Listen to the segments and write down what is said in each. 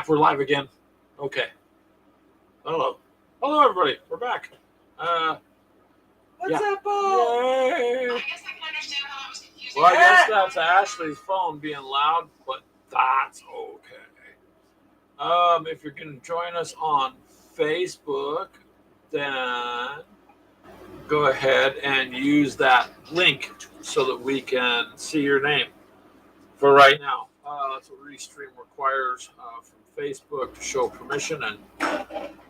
We're live again. Okay. Hello. Hello, everybody. We're back. What's yeah. up, Paul? Yay. I guess I can understand how that was confusing. Well, I guess that's Ashley's phone being loud, but that's okay. If you're going to join us on Facebook, then go ahead and use that link so that we can see your name for right now. That's what Restream requires from Facebook to show permission, and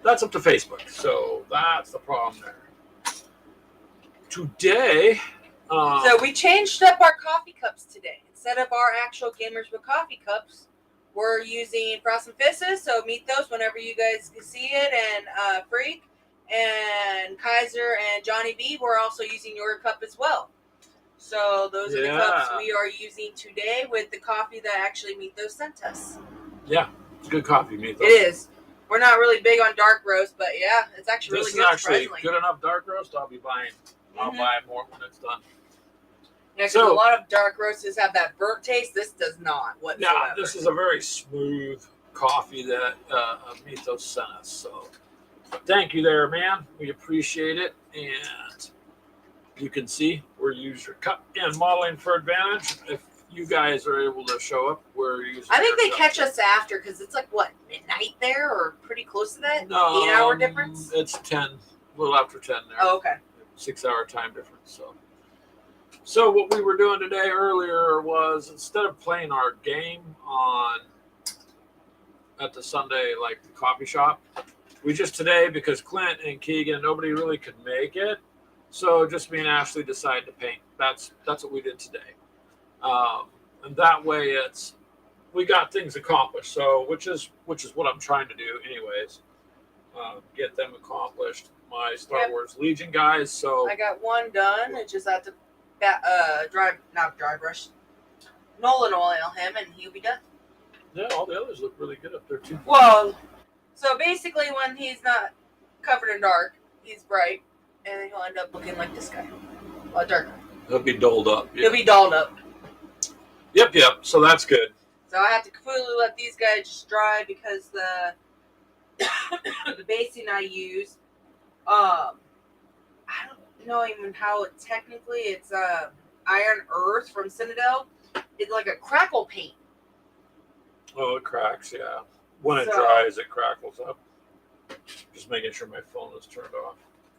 that's up to Facebook. So that's the problem there. Today, So we changed up our coffee cups today. Instead of our actual Gamers with Coffee cups, we're using Frost and Fisses. So meet those whenever you guys can see it. And Freak and Kaiser and Johnny B, we're also using your cup as well. So those are the cups we are using today with the coffee that actually Mythos sent us. Yeah, it's good coffee, Mythos. It is. We're not really big on dark roast, but yeah, it's actually This really is good. actually good enough dark roast. I'll be buying. I'll buy more when it's done. Yeah, because a lot of dark roasts have that burnt taste. This does not whatsoever. Yeah, this is a very smooth coffee that Mythos sent us. So thank you there, man. We appreciate it. And you can see we're using your cup and modeling for advantage. If you guys are able to show up, we're using I think they cup. catch us after because it's like, what, midnight there or pretty close to that? 8-hour difference? It's 10, a little after 10 there. Oh, okay. 6-hour time difference. So what we were doing today earlier was, instead of playing our game at the Sunday, like the coffee shop, we just today, because Clint and Keegan, nobody really could make it, so just me and Ashley decided to paint. That's what we did today, and that way we got things accomplished. So which is what I'm trying to do, anyways, get them accomplished. My Star Wars Legion guys. So I got one done. I just had to dry brush Nolan oil him, and he'll be done. Yeah, all the others look really good up there too. Well, so basically, when he's not covered in dark, he's bright, and then he'll end up looking like this guy, darker. He'll be doled up. Yeah. He'll be dolled up. Yep. So that's good. So I have to completely let these guys just dry because the basing I use, I don't know even how it technically, it's Iron Earth from Citadel. It's like a crackle paint. Oh, it cracks, yeah. When it dries, it crackles up. Just making sure my phone is turned off.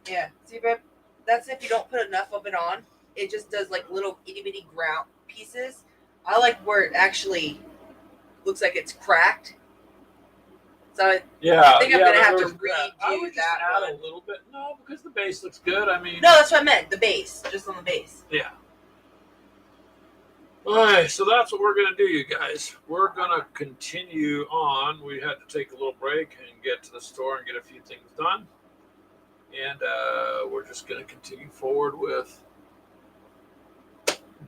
Yeah, see, babe, that's if you don't put enough of it on. It just does like little itty bitty ground pieces. I like where it actually looks like it's cracked. So I think I'm gonna have to redo I would that. Add a little bit. No, because the base looks good. I mean, no, that's what I meant. The base, just on the base. Yeah. All right, so that's what we're gonna do, you guys. We're gonna continue on. We had to take a little break and get to the store and get a few things done, and we're just gonna continue forward with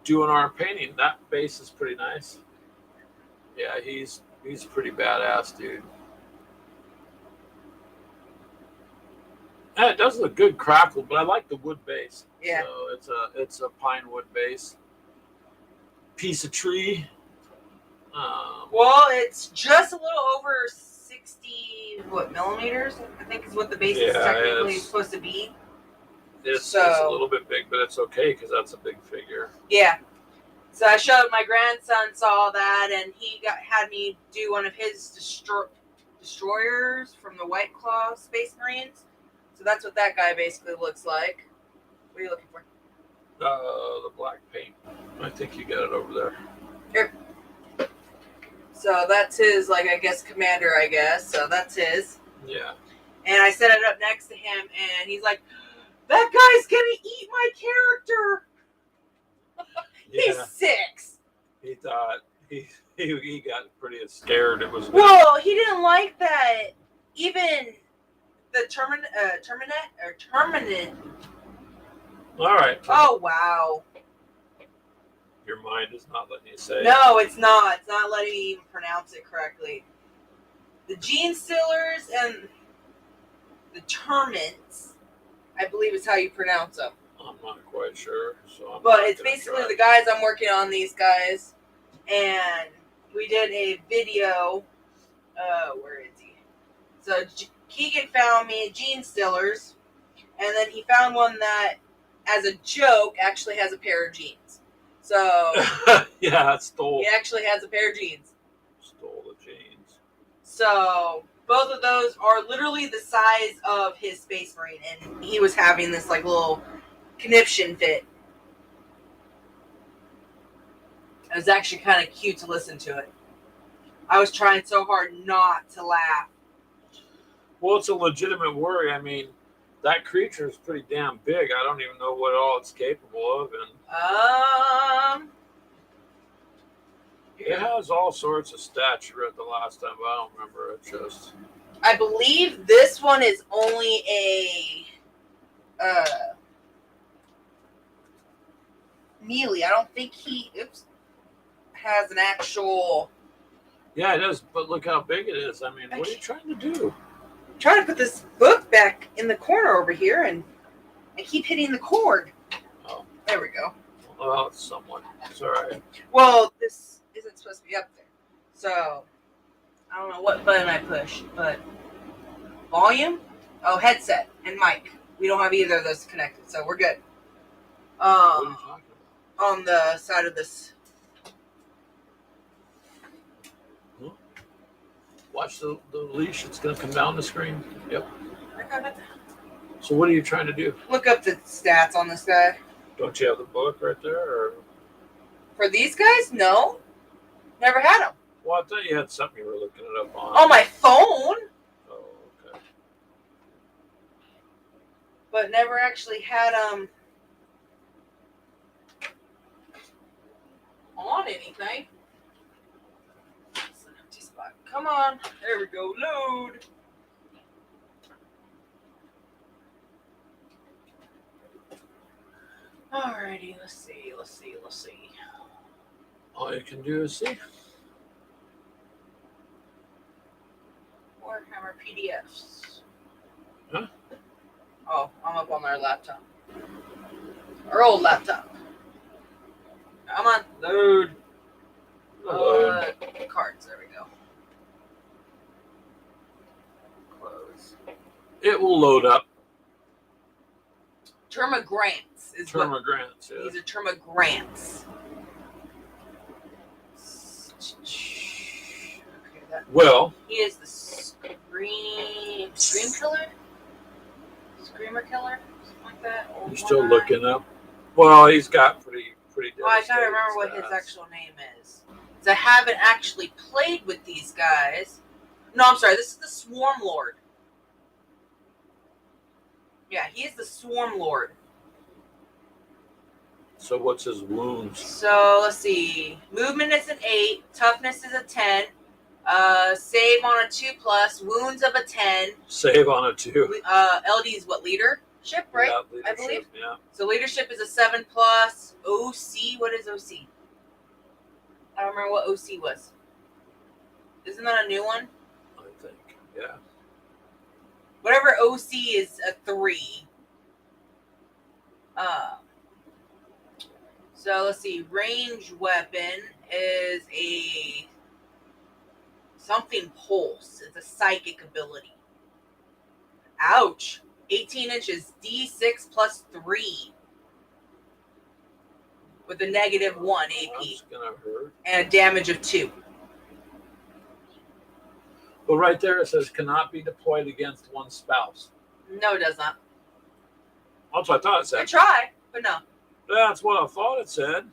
doing our painting. That base is pretty nice. Yeah, he's pretty badass, dude. And it does look good crackled, but I like the wood base. Yeah. So it's a pine wood base. Piece of tree. Well, it's just a little over 60 millimeters. I think is what the base is technically supposed to be. It's a little bit big, but it's okay because that's a big figure. Yeah. So I showed my grandson saw that, and he had me do one of his destroyers from the White Claw Space Marines. So that's what that guy basically looks like. What are you looking for? The black paint. I think you got it over there. Here. So that's his, like, I guess, commander, I guess. So that's his. Yeah. And I set it up next to him, and he's like, that guy's going to eat my character. He's 6. He thought, he got pretty scared. It was. Well, he didn't like that. Even the Terminate. All right. Oh, wow. Your mind is not letting you say. No, it's not. It's not letting me even pronounce it correctly. The Gene Stealers and the Termins, I believe is how you pronounce them. I'm not quite sure. But it's basically the guys I'm working on, these guys. And we did a video Where is he? So Keegan found me Gene Stillers, and then he found one that, as a joke, actually has a pair of jeans. So Yeah, stole he actually has a pair of jeans. the jeans. So both of those are literally the size of his Space Marine, and he was having this like little conniption fit. It was actually kind of cute to listen to it. I was trying so hard not to laugh. Well, it's a legitimate worry. I mean, that creature is pretty damn big. I don't even know what all it's capable of, and it has all sorts of stats. You read the last time, but I don't remember it. Just I believe this one is only a melee. I don't think he has an actual. yeah, it is. But look how big it is. I mean, what are you trying to do? I'm trying to put this book back in the corner over here, and I keep hitting the cord. Oh, there we go. Well, it's somewhat. It's all right. Well, this isn't supposed to be up there, so I don't know what button I pushed, but volume, headset, and mic. We don't have either of those connected, so we're good. What are you talking about? On the side of this. Watch the leash. It's going to come down the screen. Yep. I got it. So what are you trying to do? Look up the stats on this guy. Don't you have the book right there? Or? For these guys, no. Never had them. Well, I thought you had something you were looking it up on. On my phone, Oh, okay. but never actually had them on anything. It's an empty spot. Come on. There we go. Load. Alrighty, let's see. All you can do is see. Warhammer PDFs. Huh? Oh, I'm up on our laptop. Our old laptop. Come on, load. Load. Cards, there we go. Close. It will load up. Termagants is what. Termagants, yeah. These are Termagants. Okay, Well, he is the Scream Killer? Screamer Killer? Something like that? you're still looking up. Well, he's got pretty. Oh, I gotta remember what his actual name is. Because I haven't actually played with these guys. No, I'm sorry. This is the Swarm Lord. Yeah, he is the Swarm Lord. So what's his wounds? So let's see. Movement is an 8. Toughness is a 10. Save on a 2+. Wounds of a 10. Save on a 2. LD is what? Leadership, right? Yeah, I believe. Yeah. So leadership is a 7+. OC, what is OC? I don't remember what OC was. Isn't that a new one? I think. Yeah. Whatever OC is a 3. So let's see. Range weapon is a something pulse. It's a psychic ability. Ouch. 18 inches. D6 plus 3. With a -1 AP. That's gonna hurt. And a damage of 2. But right there it says cannot be deployed against one's spouse. No, it does not. That's what I thought it I said. try, but no. That's what I thought it said.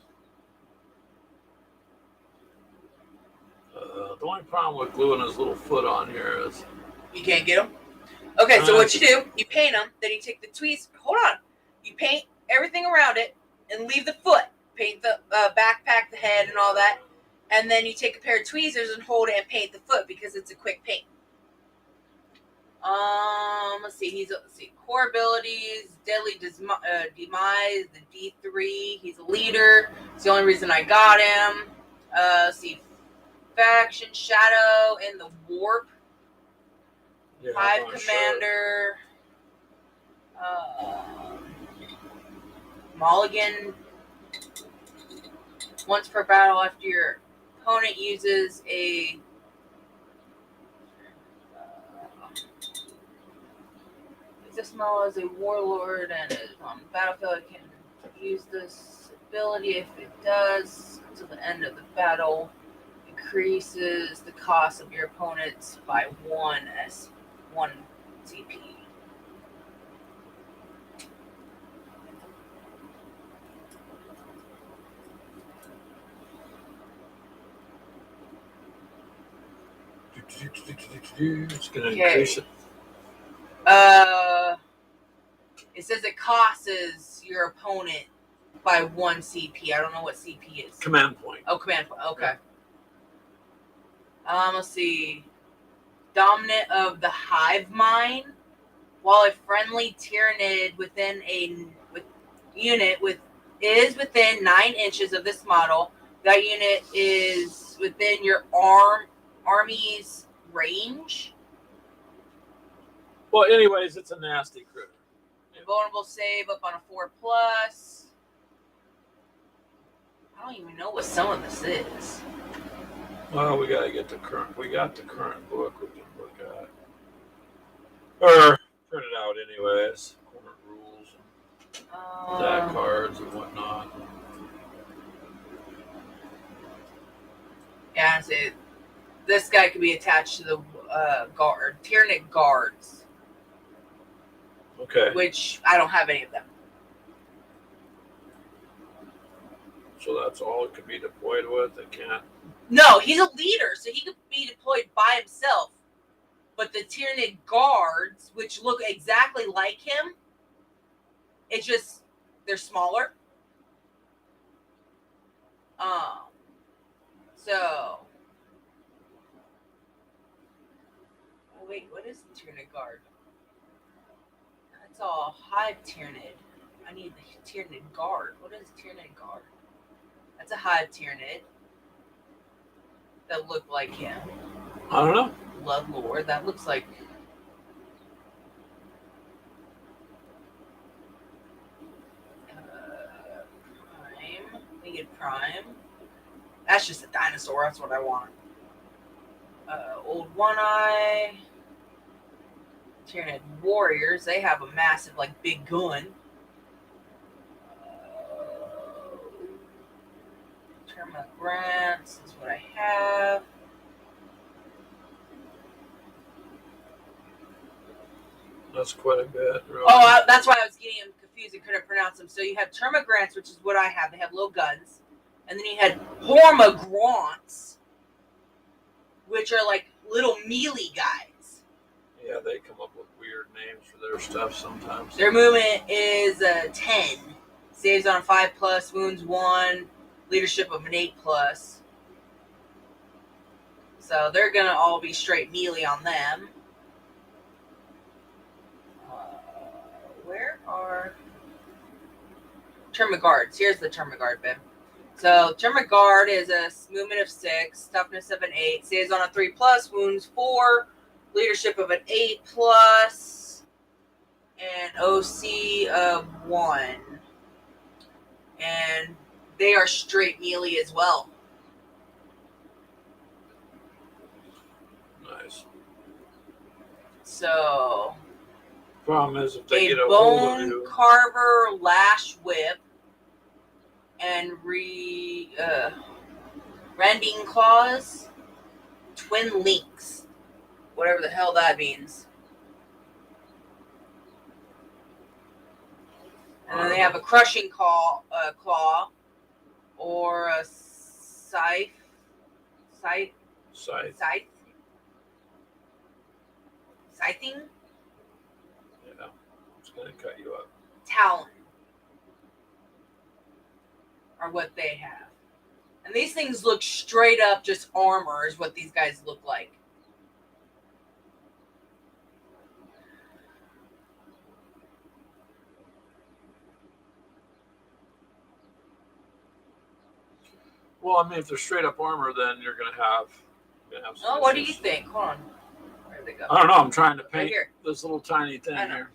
The only problem with gluing his little foot on here is You can't get them? Okay, so what you do, you paint them, then you take the tweezers. Hold on. You paint everything around it and leave the foot. Paint the backpack, the head, and all that. And then you take a pair of tweezers and hold it and paint the foot because it's a quick paint. Let's see. Core abilities, deadly demise, the D3. He's a leader. It's the only reason I got him. Let's see. Faction, Shadow, and the Warp. yeah, 5 I'm not Commander. Mulligan. Once per battle after your opponent uses a this model as a warlord and is on the battlefield, it can use this ability. If it does, until the end of the battle, increases the cost of your opponents by 1 CP. It's going to Okay. increase it. It says it costs your opponent by 1 CP. I don't know what CP is. Command point. Oh, command point. Okay. Let's see. Dominant of the hive mind. While a friendly Tyranid within unit is within 9 inches of this model, that unit is within your army's range. Well, anyways, it's a nasty critter. Invulnerable save up on a 4+. I don't even know what some of this is. Well, we got to get the current. We got the current book we can look at, or print it out anyways. Current rules, and deck cards and whatnot. Yeah, so this guy could be attached to the Tyranid guards, Okay, which I don't have any of them. so that's all it could be deployed with. It can't. No, he's a leader, so he could be deployed by himself. But the Tyranid guards, which look exactly like him, it's just they're smaller. So. Oh wait, what is the Tyranid guard? That's all Hive Tyranid. I need the Tyranid guard. What is Tyranid guard? That's a Hive Tyranid that look like him. I don't know. Bloodlord. That looks like. Prime. Winged Prime. That's just a dinosaur. That's what I want. Old One Eye. Tyranid Warriors. They have a massive, like, big gun. Terma Grants is what I have. That's quite a bit. Really. Oh, that's why I was getting them confused and couldn't pronounce them. So you have Termagants, which is what I have. They have little guns. And then you had Hormogrants, which are like little melee guys. Yeah, they come up with weird names for their stuff sometimes. Their movement is 10. Saves on 5+, wounds 1, leadership of an 8+. So they're going to all be straight melee on them. Where are Termaguards? Here's the Termaguard bit. So Termaguard is a movement of 6, toughness of an 8, saves on a 3+, wounds 4, leadership of an 8+, and OC of 1. And they are straight melee as well. Nice. So Problem is if they get a hold of bone you. carver lash whip and rending claws, twin links, whatever the hell that means. And then they have a crushing claw or a scythe. Scythe. Scything? Yeah, it's going to cut you up. Talon are what they have. And these things look straight up just armor is what these guys look like. Well, I mean, if they're straight up armor, then you're going to have some Oh, what do you issues. think? Hold on. Where'd they go? I don't know. I'm trying to Right paint here. this little tiny thing I know. here.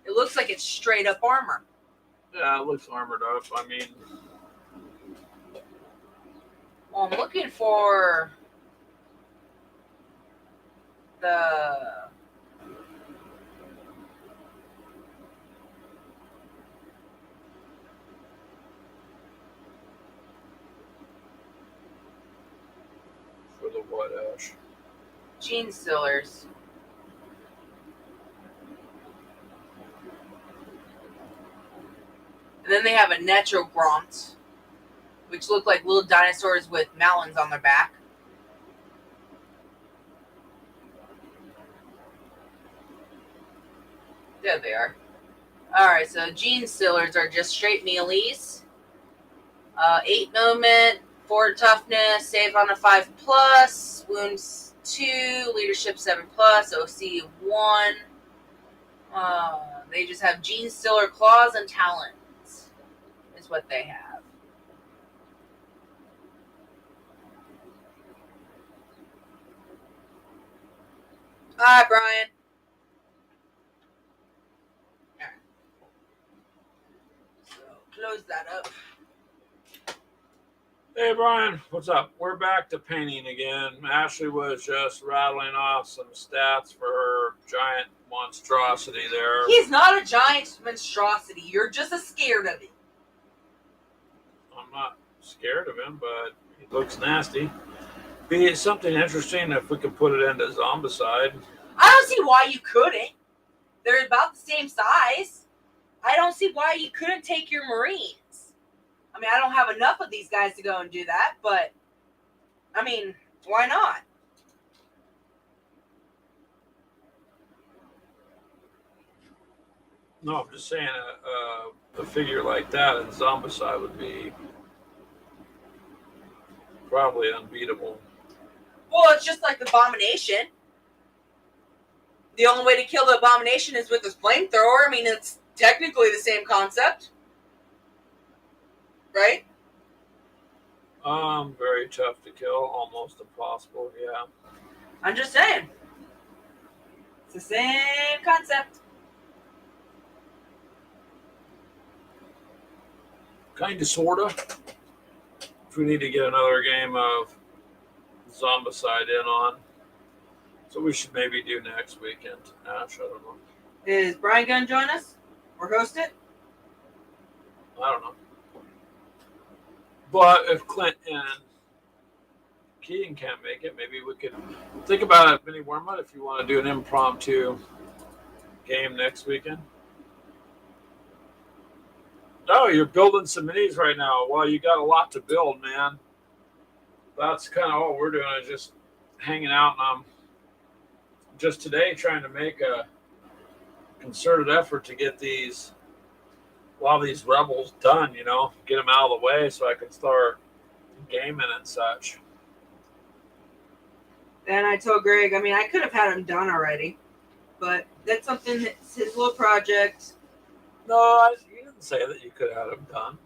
It looks like it's straight up armor. Yeah, it looks armored up. I mean, Well, I'm looking for the what, Ash? Genestealers. And then they have a Netrogront, which look like little dinosaurs with mountains on their back. There they are. Alright, so Genestealers are just straight mealees. 8 movement, 4 toughness, save on a 5+, wounds 2, leadership 7+, OC 1. They just have Genestealer claws and talons. Is what they have. Hi, Brian. All right. So close that up. Hey, Brian, what's up? We're back to painting again. Ashley was just rattling off some stats for her giant monstrosity there. He's not a giant monstrosity. You're just scared of him. I'm not scared of him, but he looks nasty. Be something interesting if we could put it into Zombicide. I don't see why you couldn't. They're about the same size. I don't see why you couldn't take your Marines. I mean, I don't have enough of these guys to go and do that, but I mean, why not? No, I'm just saying a figure like that in Zombicide would be probably unbeatable. Well, it's just like the Abomination. The only way to kill the Abomination is with his flamethrower. I mean, it's technically the same concept. Right? Very tough to kill, almost impossible, yeah. I'm just saying. It's the same concept. Kind of, sort of. If we need to get another game of Zombicide in on. So we should maybe do next weekend. Ash, I don't know. Is Brian going to join us? Or host it? I don't know. But if Clint and Keaton can't make it, maybe we could think about it, Vinny Wormwood, if you want to do an impromptu game next weekend. Oh, you're building some minis right now. Well, you got a lot to build, man. That's kind of what we're doing, is just hanging out. And I'm just today trying to make a concerted effort to get a lot of these rebels done, get them out of the way so I can start gaming and such. And I told Greg, I mean, I could have had him done already, but that's something that's his little project. No, you didn't say that you could have had them done.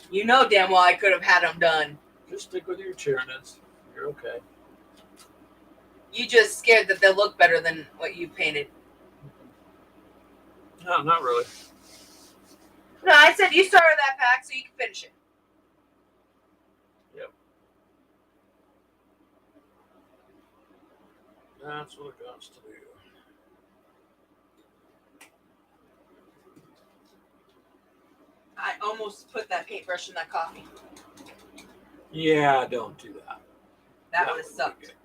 You know damn well I could have had him done. Just stick with your Tyranids. You're okay. You just scared that they'll look better than what you painted. No, not really. No, I said you started that pack so you can finish it. Yep. That's what it comes to do. I almost put that paintbrush in that coffee. Yeah, don't do that. That would have sucked.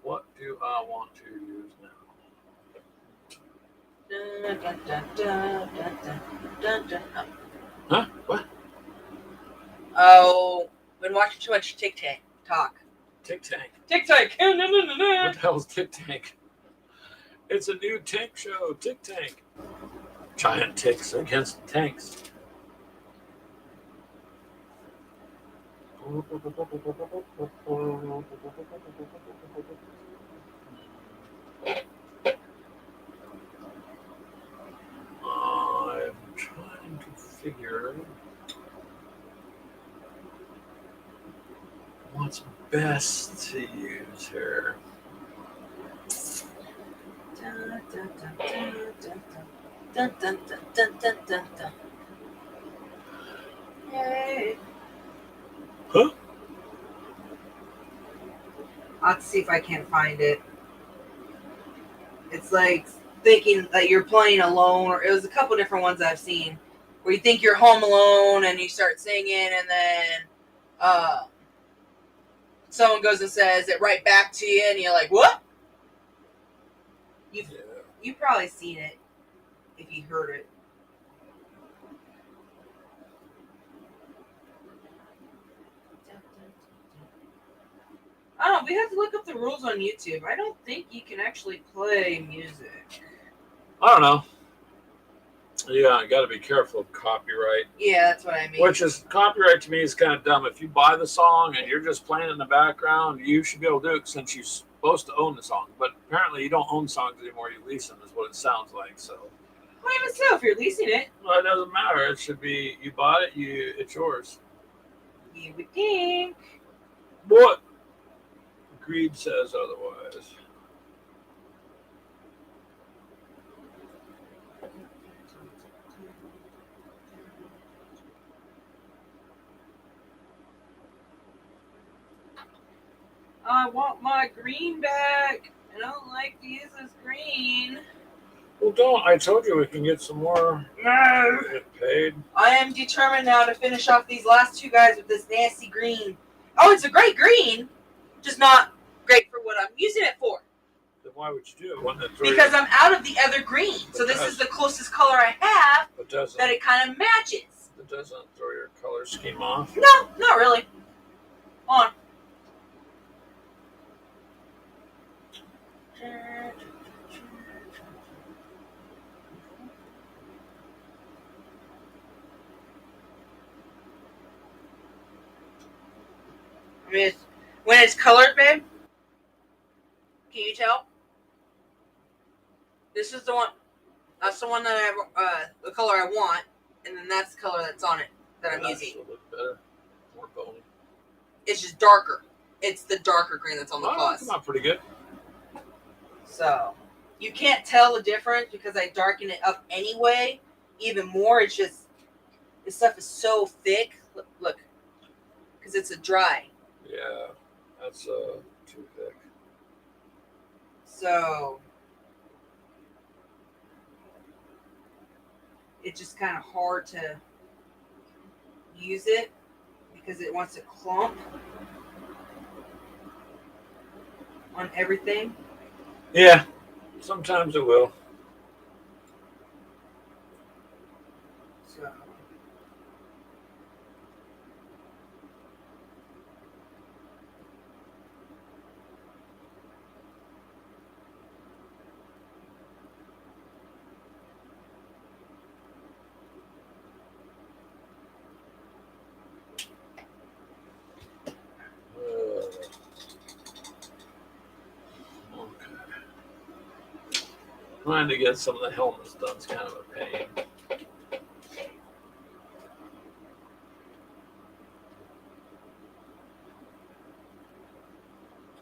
What do I want to use now? Huh? What? Oh, been watching too much TikTok. Tick Tank. TikTok. What the hell is Tick Tank? It's a new tank show, Tick Tank. Giant ticks against tanks. I'm trying to figure what's best to use here. Yay. Huh? I'll have to see if I can find it. It's like thinking that you're playing alone, or it was a couple different ones I've seen where you think you're home alone and you start singing, and then someone goes and says it right back to you, and you're like, what? You've probably seen it if you heard it. I don't know. We have to look up the rules on YouTube. I don't think you can actually play music. I don't know. Yeah, I got to be careful of copyright. Yeah, that's what I mean. Which is, copyright to me is kind of dumb. If you buy the song and you're just playing it in the background, you should be able to do it since you're supposed to own the song. But apparently you don't own songs anymore. You lease them is what it sounds like. So, Well, even so, if you're leasing it, well, it doesn't matter. It should be, you bought it, it's yours. you would think. What? Greed says otherwise. I want my green back. I don't like to use this green. Well, don't. I told you we can get some more. No. Get paid. I am determined now to finish off these last two guys with this nasty green. Oh, it's a great green, just not great for what I'm using it for. Then why would you do it? One that throws Because I'm out of the other green. So this is the closest color I have that it kind of matches. It doesn't throw your color scheme off. No, not really. On. I mean, when it's colored, babe, can you tell? This is the one. That's the one that the color I want, and then that's the color that's on it that I'm using. It'll look better, more bony. It's just darker. It's the darker green that's on the plus. Come out pretty good. So you can't tell the difference because I darken it up anyway. Even more, it's just this stuff is so thick. Look, because it's a dry. Yeah, that's too thick. So it's just kind of hard to use it because it wants to clump on everything. Yeah, sometimes it will. So. Trying to get some of the helmets done is kind of a pain.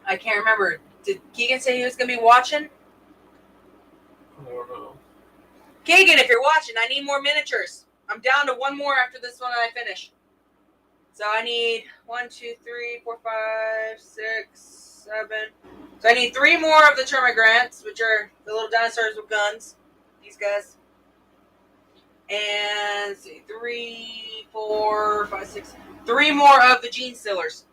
I can't remember. Did Keegan say he was going to be watching? I don't know. Keegan, if you're watching, I need more miniatures. I'm down to one more after this one and I finish. So I need 1, 2, 3, 4, 5, 6, 7. So I need 3 more of the termigrants, which are the little dinosaurs with guns. These guys. And let's see, 3, 4, 5, 6. 3 more of the gene stealers.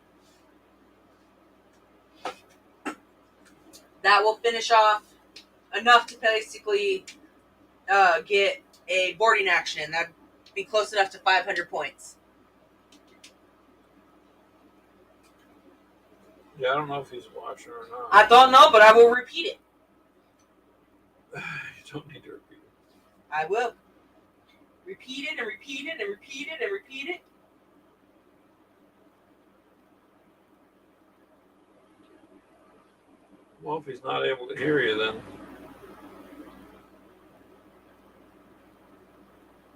That will finish off enough to basically get a boarding action. That'd be close enough to 500 points. Yeah, I don't know if he's watching or not. I don't know, but I will repeat it. You don't need to repeat it. I will. Repeat it and repeat it and repeat it and repeat it. Well, if he's not able to hear you, then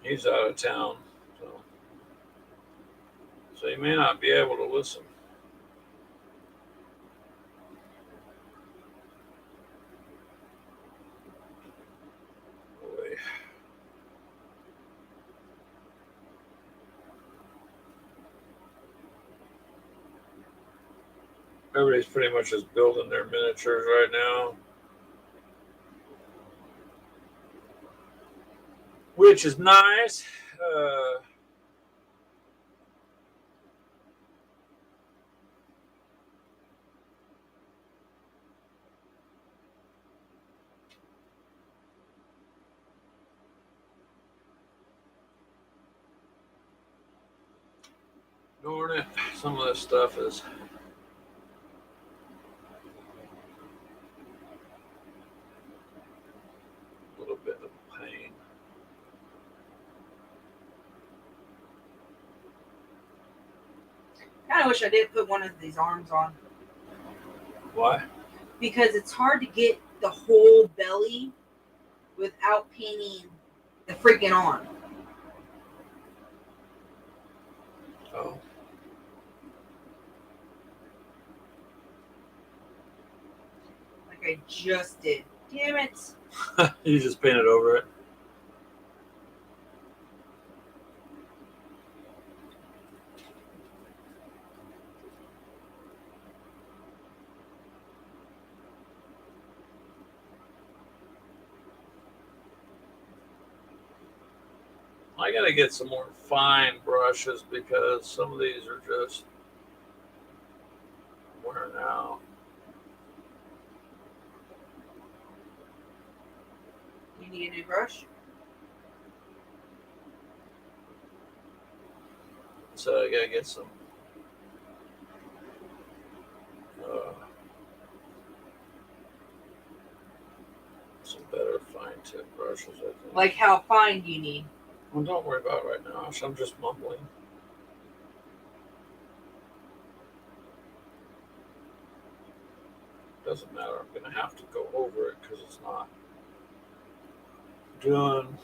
he's out of town. So he may not be able to listen. Boy. Everybody's pretty much just building their miniatures right now, which is nice. Darn it. Some of this stuff is a little bit of a pain. Kind of wish I did put one of these arms on Why? because it's hard to get the whole belly without painting the freaking arm. Oh. Like I just did. Damn it. You just painted over it. I gotta get some more fine brushes because some of these are just wearing out. You need a new brush? So I gotta get some better fine tip brushes, I think. Like how fine do you need? Well, don't worry about it right now. I'm just mumbling. Doesn't matter. I'm gonna have to go over it because it's not doing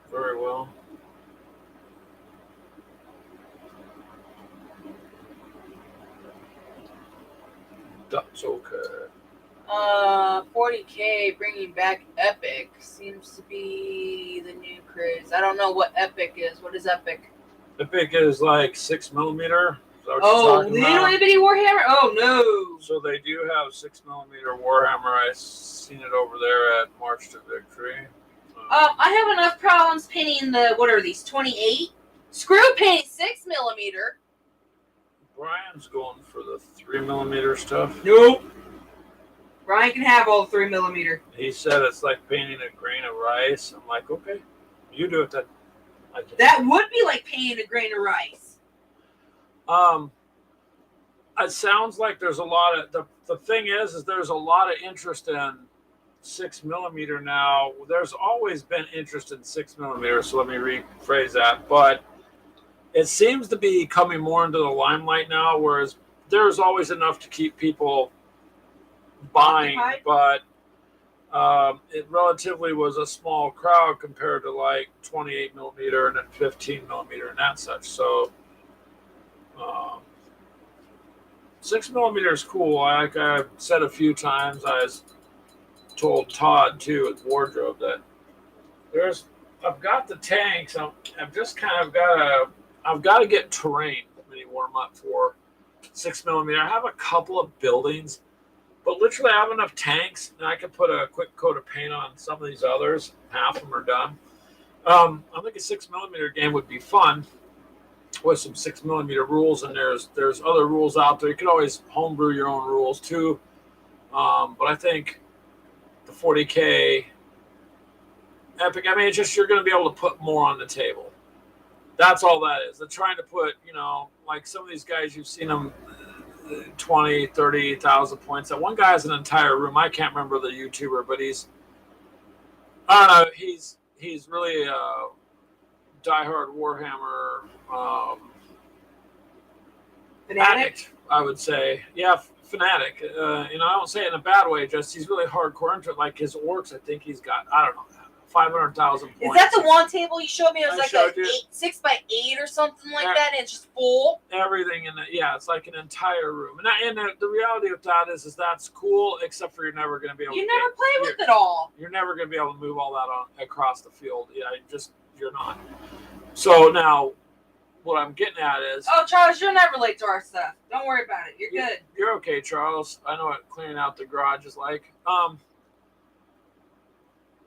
very well. That's okay. 40K bringing back Epic seems to be the new craze. I don't know what Epic is. What is Epic? Epic is like 6mm. Is that what Oh, you're little talking about? bitty Warhammer? Oh no! So they do have 6mm Warhammer. I seen it over there at March to Victory. I have enough problems painting the, what are these, 28? Screw painting 6mm. Brian's going for the 3mm stuff. Nope. Brian can have all the 3mm. He said it's like painting a grain of rice. I'm like, okay, you do it then. I can't. That would be like painting a grain of rice. It sounds like there's a lot of the thing is there's a lot of interest in 6mm now. There's always been interest in 6mm, so let me rephrase that. But it seems to be coming more into the limelight now, whereas there's always enough to keep people buying, Occupied? but it relatively was a small crowd compared to like 28mm and then 15mm and that such. So 6mm is cool. Like I've said a few times, I was told Todd too at Wardrobe that I've got the tanks. I've just kind of I've got to get terrain ready to warm up for 6mm. I have a couple of buildings, but literally I have enough tanks and I can put a quick coat of paint on some of these others. Half of them are done. I think a 6mm game would be fun with some 6mm rules, and there's other rules out there. You can always homebrew your own rules too. But I think the 40K Epic, I mean, it's just you're going to be able to put more on the table. That's all that is. They're trying to put, like some of these guys, you've seen them 20, 30,000 points. That one guy has an entire room. I can't remember the YouTuber, but I don't know, he's really a diehard Warhammer Fanatic? I would say. Yeah, fanatic. I don't say it in a bad way, just he's really hardcore into it. Like his orcs, I think he's got, I don't know, 500,000 points. Is that the one table you showed me? It was I like showed a you. 6x8 or something like Yeah. that, and it's just full. Everything in it, yeah, it's like an entire room. And the reality of that is that's cool, except for you're never going to be able You to never play with it all. You're never going to be able to move all that on across the field. Yeah, you're not. So now, what I'm getting at is, Oh, Charles, you're never late to our stuff. Don't worry about it. You're good. You're okay, Charles. I know what cleaning out the garage is like.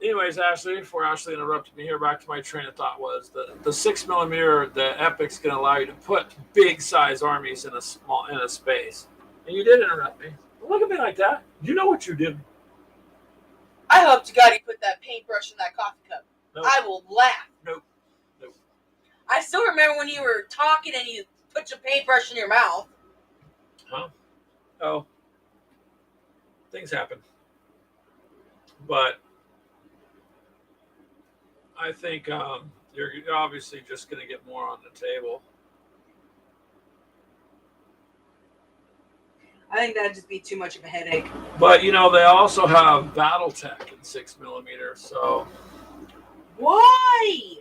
anyways, Ashley, before Ashley interrupted me here, back to my train of thought was the 6mm, the Epic's going to allow you to put big size armies in a space. And you did interrupt me. Look at me like that. You know what you did. I hope to God you put that paintbrush in that coffee cup. Nope. I will laugh. Nope. I still remember when you were talking and you put your paintbrush in your mouth. Huh? Oh. Things happen. But I think you're obviously just going to get more on the table. I think that'd just be too much of a headache. But, they also have BattleTech in 6mm. So, Why?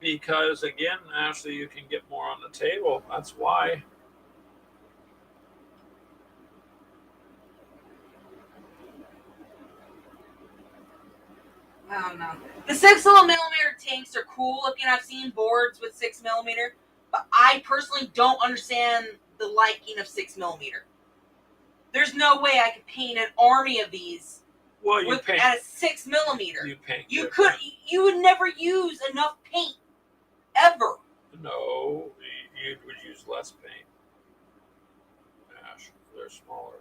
because, again, Ashley, you can get more on the table. That's why. I don't know. The 6mm tanks are cool looking. I've seen boards with 6mm, but I personally don't understand the liking of 6mm. There's no way I could paint an army of these Well, you paint. at a 6mm. You paint. You would never use enough paint ever. No, you would use less paint. Ash, they're smaller.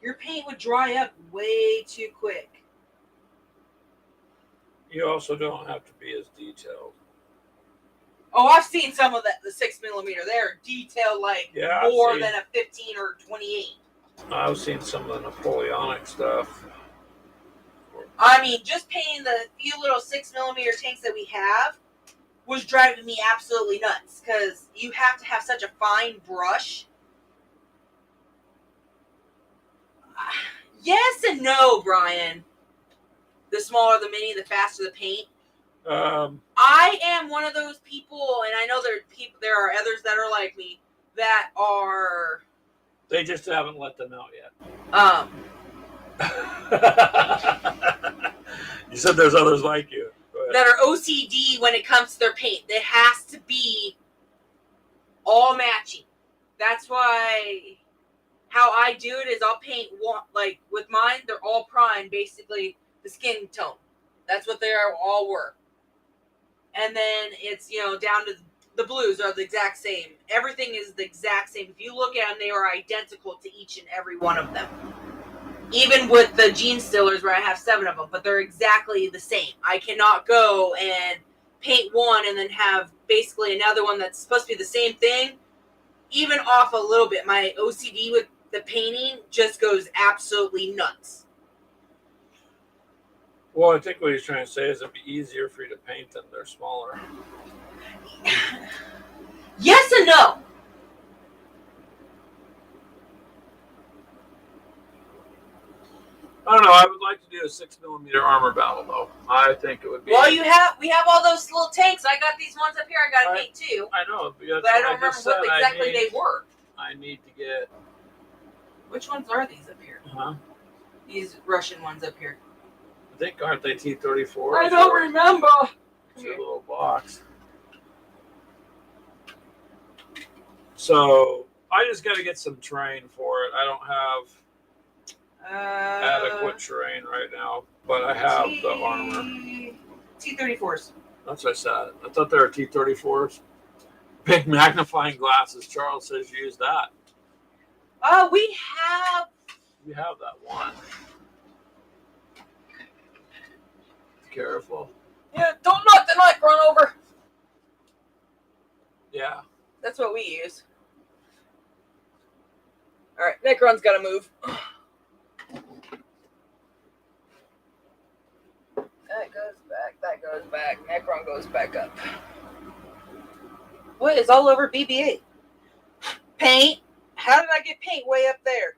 Your paint would dry up way too quick. You also don't have to be as detailed. Oh, I've seen some of the 6mm. They're detailed like more than a 15 or 28. I've seen some of the Napoleonic stuff. I mean, just painting the few little 6mm tanks that we have was driving me absolutely nuts because you have to have such a fine brush. Yes and no, Brian. The smaller the mini, the faster the paint. I am one of those people, and I know there are others that are like me that are. They just haven't let them out yet. You said there's others like you. That are OCD when it comes to their paint. It has to be all matching. That's why how I do it is I'll paint like with mine. They're all prime, basically the skin tone. That's what they all were. And then it's down to the blues are the exact same. Everything is the exact same. If you look at them, they are identical to each and every one of them. Even with the Gene Stillers where I have 7 of them, but they're exactly the same. I cannot go and paint one and then have basically another one that's supposed to be the same thing, even off a little bit. My OCD with the painting just goes absolutely nuts. Well, I think what he's trying to say is it'd be easier for you to paint them. They're smaller. Yes and no. I don't know. I would like to do a 6mm armor battle, though. I think it would be. Well, we have all those little tanks. I got these ones up here. I got to paint too. I know, but I don't remember what exactly they were. I need to get. Which ones are these up here? Huh? These Russian ones up here. I think aren't they T-34? I don't remember. It's a little box. So I just got to get some terrain for it. I don't have adequate terrain right now, but I have the armor. T-34s. That's what I said. I thought they were T-34s. Big magnifying glasses. Charles says use that. We have. You have that one. Careful. Yeah, don't knock the mic run over. Yeah. That's what we use. All right, Necron's got to move. That goes back. That goes back. Necron goes back up. What is all over BB-8? Paint. How did I get paint way up there?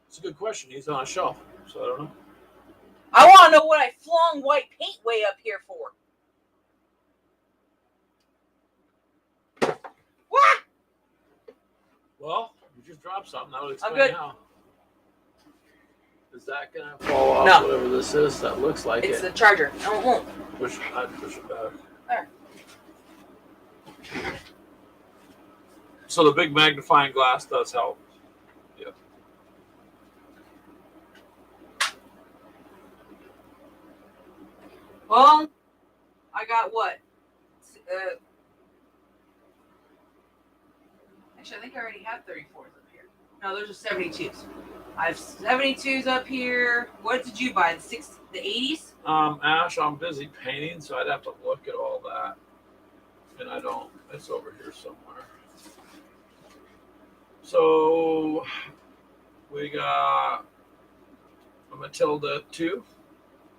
It's a good question. He's on a shelf, so I don't know. I want to know what I flung white paint way up here for. What? Well, you just dropped something. That would explain I'm good. how. Is that going to fall off? No. Whatever this is, that looks like It's it. the charger. No, it won't. I'd push it back. There. So the big magnifying glass does help. Yep. Well, I got what? Actually, I think I already have 34s up here. No, those are 72s. I have 72s up here. What did you buy? The 80s? Ash, I'm busy painting, so I'd have to look at all that. And I don't. It's over here somewhere. So we got a Matilda 2,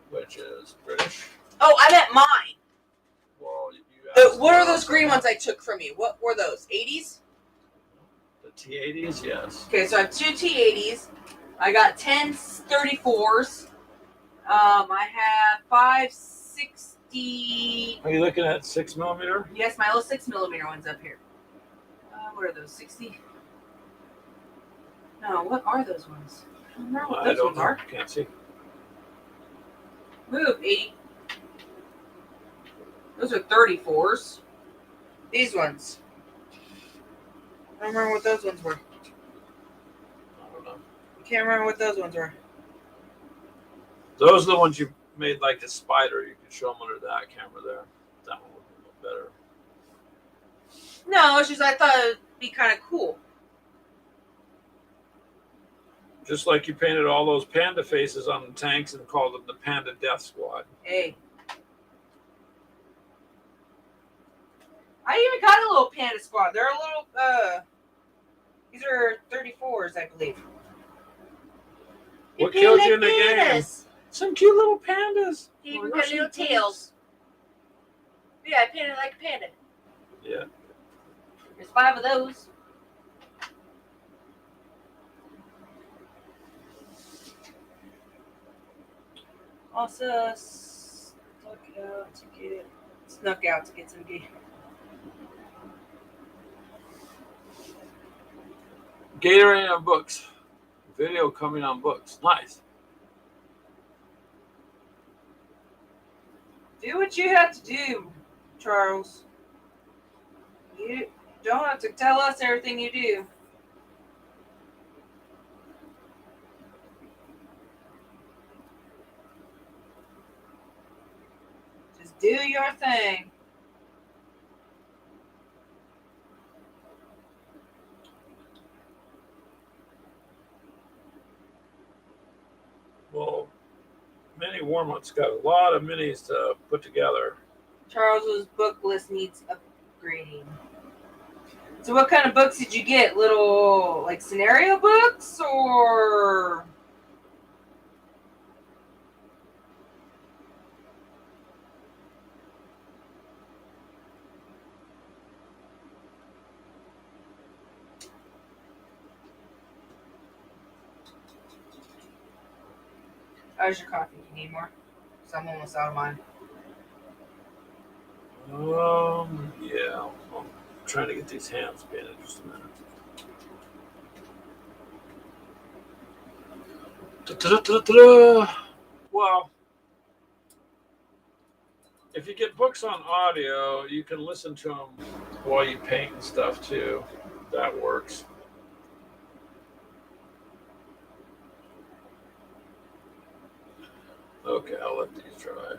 which is British. Oh, I meant mine. Well, you What are those green ones I took from you? What were those? 80s? The T80s, yes. Okay, so I have 2 T80s. I got 10 34s. I have 560. Are you looking at 6mm? Yes, my little 6mm ones up here. What are those? 60? No, what are those ones? I don't remember what I those don't ones know. are. Can't see. Move, 80. Those are 34s. These ones. I don't remember what those ones were. I don't know. I can't remember what those ones were. Those are the ones you made like a spider. You can show them under that camera there. That one would look better. No, it's just I thought it'd be kind of cool. Just like you painted all those panda faces on the tanks and called them the Panda Death Squad. Hey. I even got a little panda squad. They're a little, these are 34s, I believe. What killed you in the game? Some cute little pandas. They even got little tails. Yeah, I painted like a panda. Yeah. There's 5 of those. Also, snuck out to get some game. Gatorade on books. Video coming on books. Nice. Do what you have to do, Charles. You don't have to tell us everything you do. Just do your thing. Well, Mini Warmups got a lot of minis to put together. Charles's book list needs upgrading. So what kind of books did you get? Little, like, scenario books, or... How's your coffee? Do you need more? Because I'm almost out of mine. Yeah. I'm trying to get these hands painted just a minute. Da-da-da-da-da. Well, if you get books on audio, you can listen to them while you paint and stuff too. That works. Okay, I'll let these dry.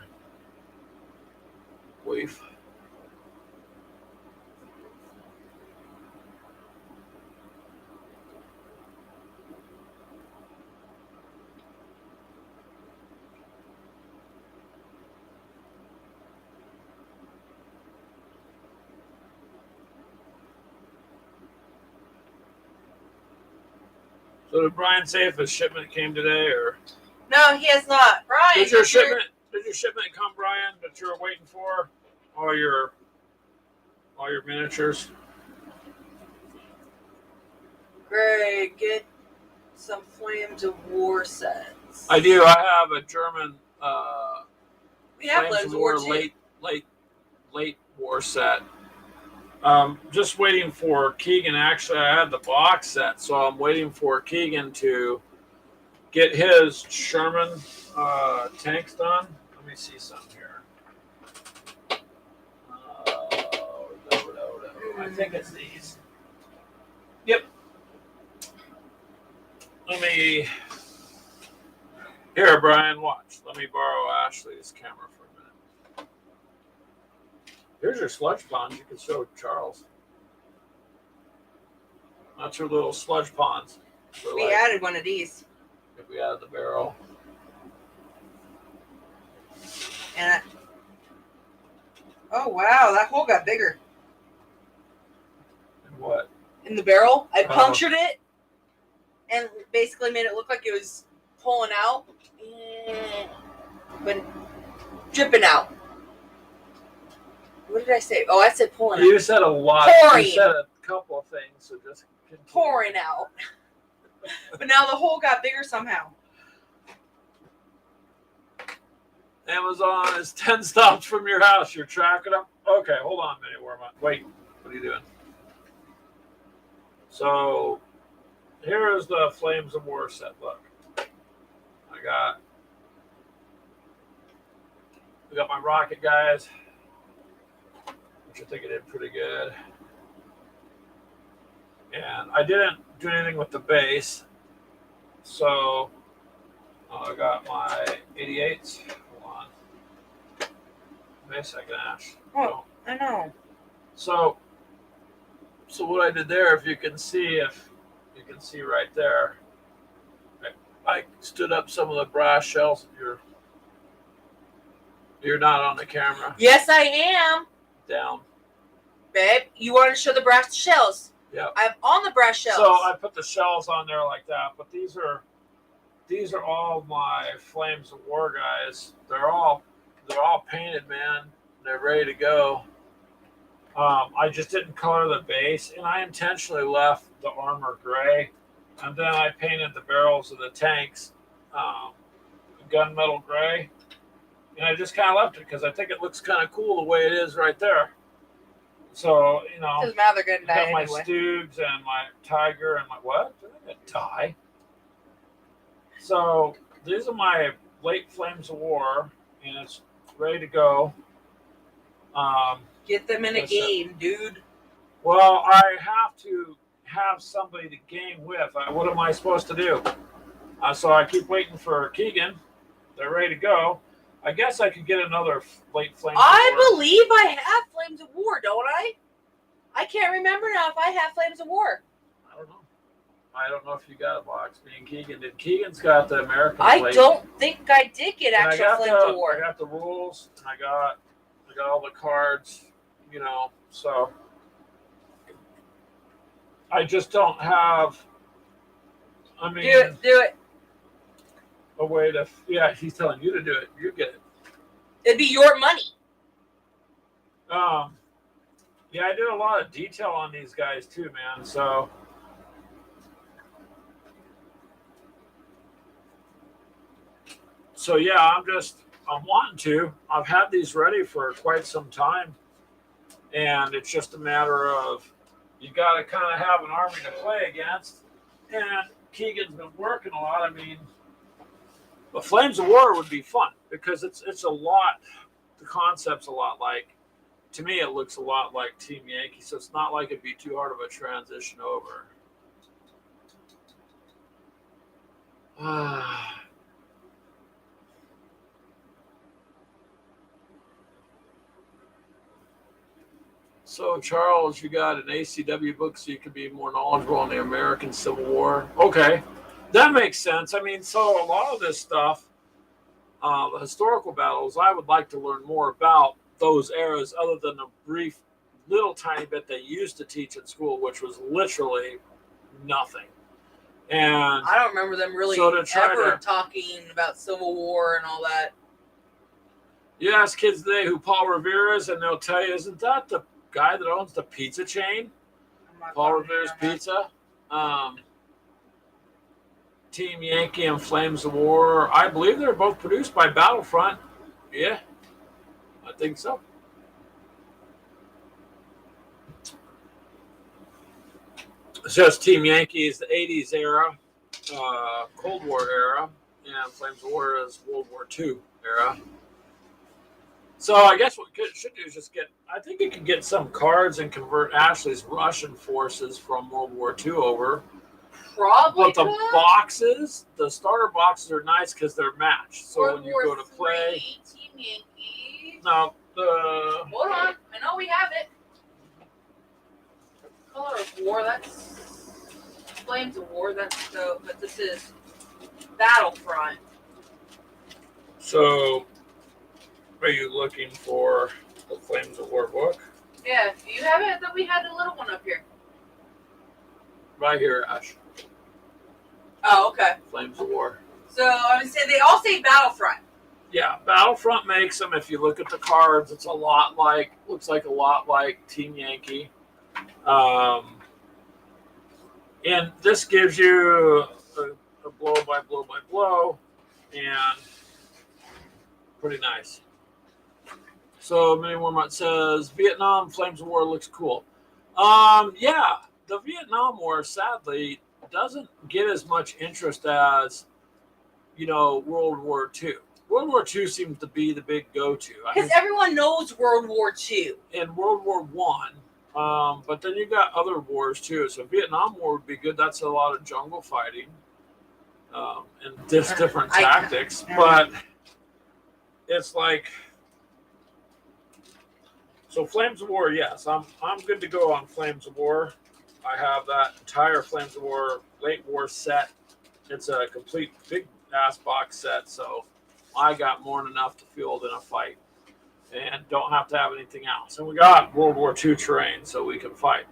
Weave. So did Brian say if a shipment came today, or No, he has not. Brian, did your shipment come, Brian, that you're waiting for? All your miniatures. Greg, get some Flames of War sets. I do. I have a German We have Flames Flames of War of War too. late war set. Just waiting for Keegan. Actually, I had the box set, so I'm waiting for Keegan to get his Sherman tanks done. Let me see some here. I think it's these. Yep. Let me. Here, Brian, watch. Let me borrow Ashley's camera for a minute. Here's your sludge ponds. You can show Charles. That's your little sludge ponds. So We added one of these. If we added the barrel. And oh wow, that hole got bigger. And what? In the barrel, I Oh. punctured it and basically made it look like it was pulling out, but dripping out. What did I say? Oh, I said pulling out. You said a lot. Pouring. You said a couple of things, so just continue. Pouring out. But now the hole got bigger somehow. Amazon is 10 stops from your house. You're tracking them? Okay, hold on a minute. Where am I? Wait, what are you doing? So, here is the Flames of War set. Look. I got my rocket guys, which I think I did pretty good. And I didn't do anything with the base. So, I got my 88s. Hold on. Wait a second, Ash. Oh, I know. So what I did there, if you can see right there, I stood up some of the brass shells. You're not on the camera. Yes, I am. Down. Babe, you wanted to show the brass shells. Yeah. I'm on the brass shells. So I put the shells on there like that, but these are all my Flames of War guys. They're all painted, man. They're ready to go. I just didn't color the base, and I intentionally left the armor gray, and then I painted the barrels of the tanks gunmetal gray, and I just kind of left it because I think it looks kind of cool the way it is right there. So, Doesn't matter, they're gonna I die got my anyway. Stoogs and my Tiger and my what? They're not gonna die. So these are my late Flames of War, and it's ready to go. Get them in a Yes, game, dude. Well, I have to have somebody to game with. What am I supposed to do? So I keep waiting for Keegan. They're ready to go. I guess I could get another late Flames of War. I believe I have Flames of War, don't I? I can't remember now if I have Flames of War. I don't know. I don't know if you got a box. Me and Keegan did. Keegan's got the American I plate. don't think I did get And actual Flames of I War. got the rules, and I got all the cards, so I just don't have, Do it. a way to, yeah, he's telling you to do it. You get it. It'd be your money. Yeah, I did a lot of detail on these guys too, man, so yeah, I'm wanting to. I've had these ready for quite some time, and it's just a matter of you got to kind of have an army to play against. And Keegan's been working a lot. I mean, but Flames of War would be fun because it's a lot. The concept's a lot like. To me, it looks a lot like Team Yankee, so it's not like it'd be too hard of a transition over. So, Charles, you got an ACW book so you can be more knowledgeable on the American Civil War. Okay, that makes sense. I mean, so a lot of this stuff, the historical battles, I would like to learn more about those eras other than the brief little tiny bit they used to teach in school, which was literally nothing. And I don't remember them really So to try ever to- talking about Civil War and all that. you ask kids today who Paul Revere is, and they'll tell you, isn't that the guy that owns the pizza chain? I'm not Paul commenting Revere's on that. Pizza. Team Yankee and Flames of War. I believe they're both produced by Battlefront. Yeah, I think so. It says Team Yankee is the 80s era, Cold War era, and Flames of War is World War II era. So I guess what we should do is just I think you could get some cards and convert Ashley's Russian forces from World War II over. Probably But the could. boxes, the starter boxes are nice because they're matched. So World when you War go to play, III, Team Yankee. no, Hold on. I know we have it. Color of War, that's Flames of War, but this is Battlefront. So, are you looking for the Flames of War book? Yeah, do you have it? That we had a little one up here. Right here, Ash. Oh, okay. Flames of War. So I would say they all say Battlefront. Yeah, Battlefront makes them. If you look at the cards, it's looks like a lot like Team Yankee. And this gives you a blow by blow by blow, and pretty nice. So Mini Warmont says Vietnam Flames of War looks cool. Yeah, the Vietnam War sadly doesn't get as much interest as World War II. World War II seems to be the big go-to. Because everyone knows World War II. And World War One. But then you got other wars too. So Vietnam War would be good. That's a lot of jungle fighting, and just different tactics. But it's like, so Flames of War. Yes, I'm good to go on Flames of War. I have that entire Flames of War late war set. It's a complete big ass box set. So I got more than enough to field in a fight. And don't have to have anything else. And we got World War II terrain, so we can fight.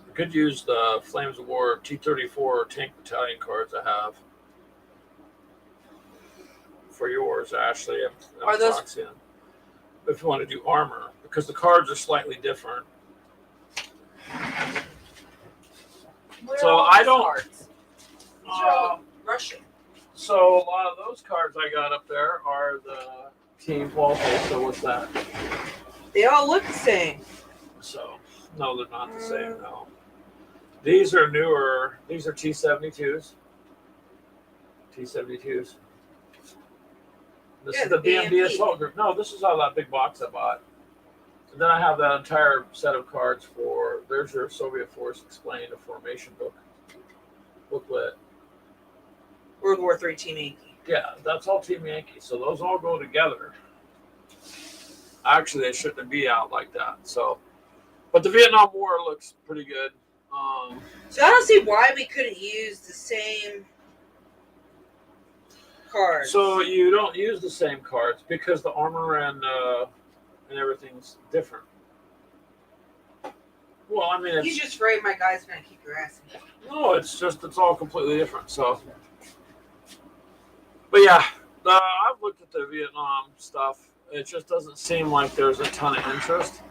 We could use the Flames of War T-34 tank battalion cards I have for yours, Ashley. Are those? If you want to do armor, because the cards are slightly different. So I don't. Cards? These are all Russian. So a lot of those cards I got up there are the team. Well, okay, so what's that? They all look the same. So no, they're not the same. No, these are newer. These are T-72s. T-72s. This is the BMD Assault Group. No, this is all that big box I bought. And then I have that entire set of cards for. There's your Soviet Force Explained, a formation booklet. World War III Team Yankee. Yeah, that's all Team Yankee. So those all go together. Actually, they shouldn't be out like that. So, but the Vietnam War looks pretty good. So I don't see why we couldn't use the same cards. So you don't use the same cards because the armor and everything's different. Well, I mean, he's just afraid my guy's gonna kick your ass. No, it's all completely different. So. But yeah, I've looked at the Vietnam stuff. It just doesn't seem like there's a ton of interest.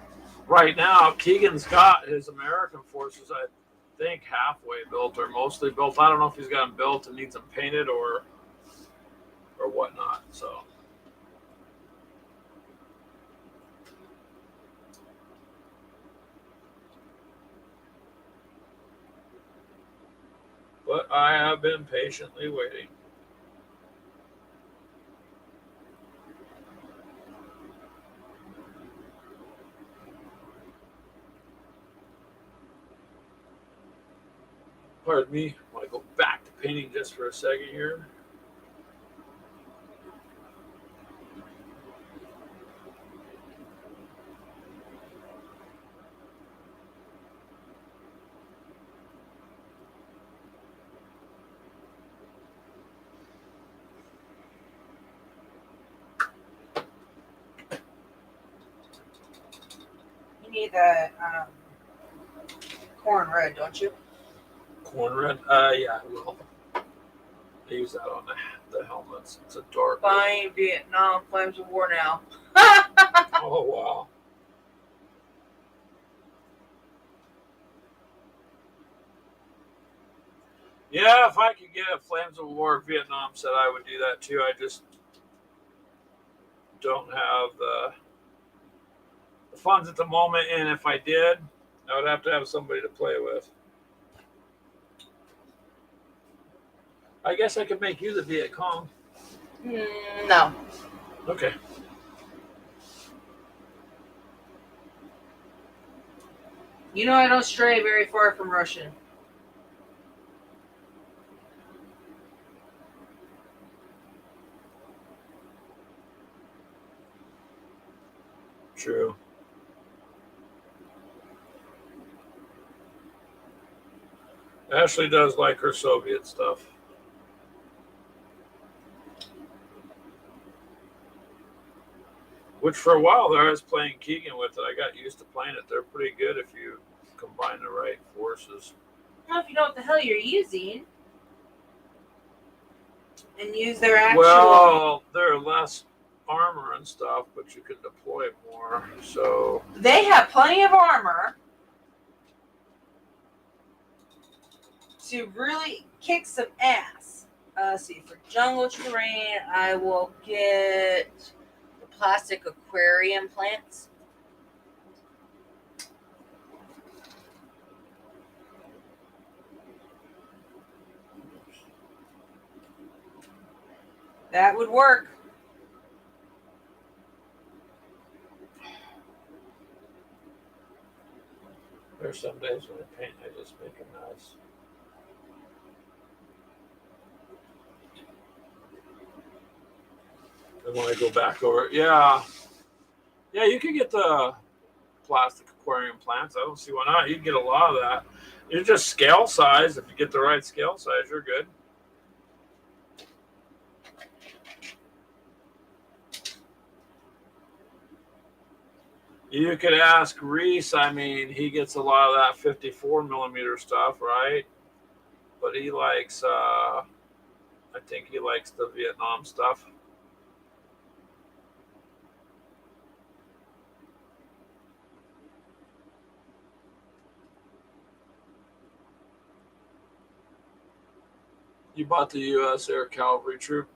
Right now, Keegan's got his American forces, I think, halfway built or mostly built. I don't know if he's got them built and needs them painted or whatnot. So. But I have been patiently waiting. Pardon me, I want to go back to painting just for a second here. You need the corn red, don't you? Corn red? Yeah, I will. I use that on the helmets. It's a dark. Buying Vietnam Flames of War now. Oh, wow. Yeah, if I could get a Flames of War Vietnam set, I would do that too. I just don't have the funds at the moment, and if I did, I would have to have somebody to play with. I guess I could make you the Viet Cong. No. Okay. You know I don't stray very far from Russian. True. Ashley does like her Soviet stuff. Which for a while there, I was playing Keegan with it. I got used to playing it. They're pretty good if you combine the right forces. Well, if you know what the hell you're using, and use their actual. Well, they're less armor and stuff, but you can deploy it more. So They have plenty of armor to really kick some ass. See, for jungle terrain, I will get the plastic aquarium plants. That would work. there's some days when I paint, I just make a mess. And when I go back over it, yeah, you can get the plastic aquarium plants. I don't see why not. You can get a lot of that. It's just scale size. If you get the right scale size, you're good. You could ask Reese. I mean, he gets a lot of that 54 millimeter stuff, right? But he likes, I think he likes the Vietnam stuff. You bought the U.S. Air Cavalry Troop.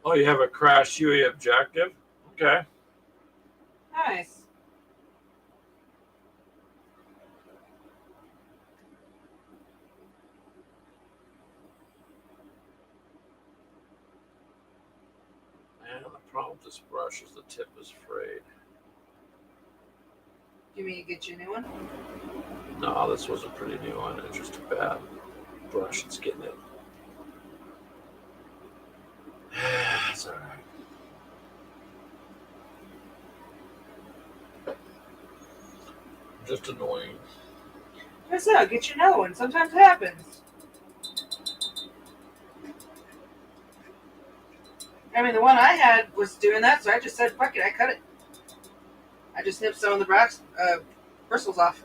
Oh, you have a crash UA objective? Okay. Nice. Man, the problem with this brush is the tip is frayed. You mean you get you a new one? No, this was a pretty new one. It's just a bad brush. It's getting it. It's all right. Just annoying. I said, I'll get you another one. Sometimes it happens. I mean, the one I had was doing that, so I just said, fuck it, I cut it. I just snipped some of the bristles off.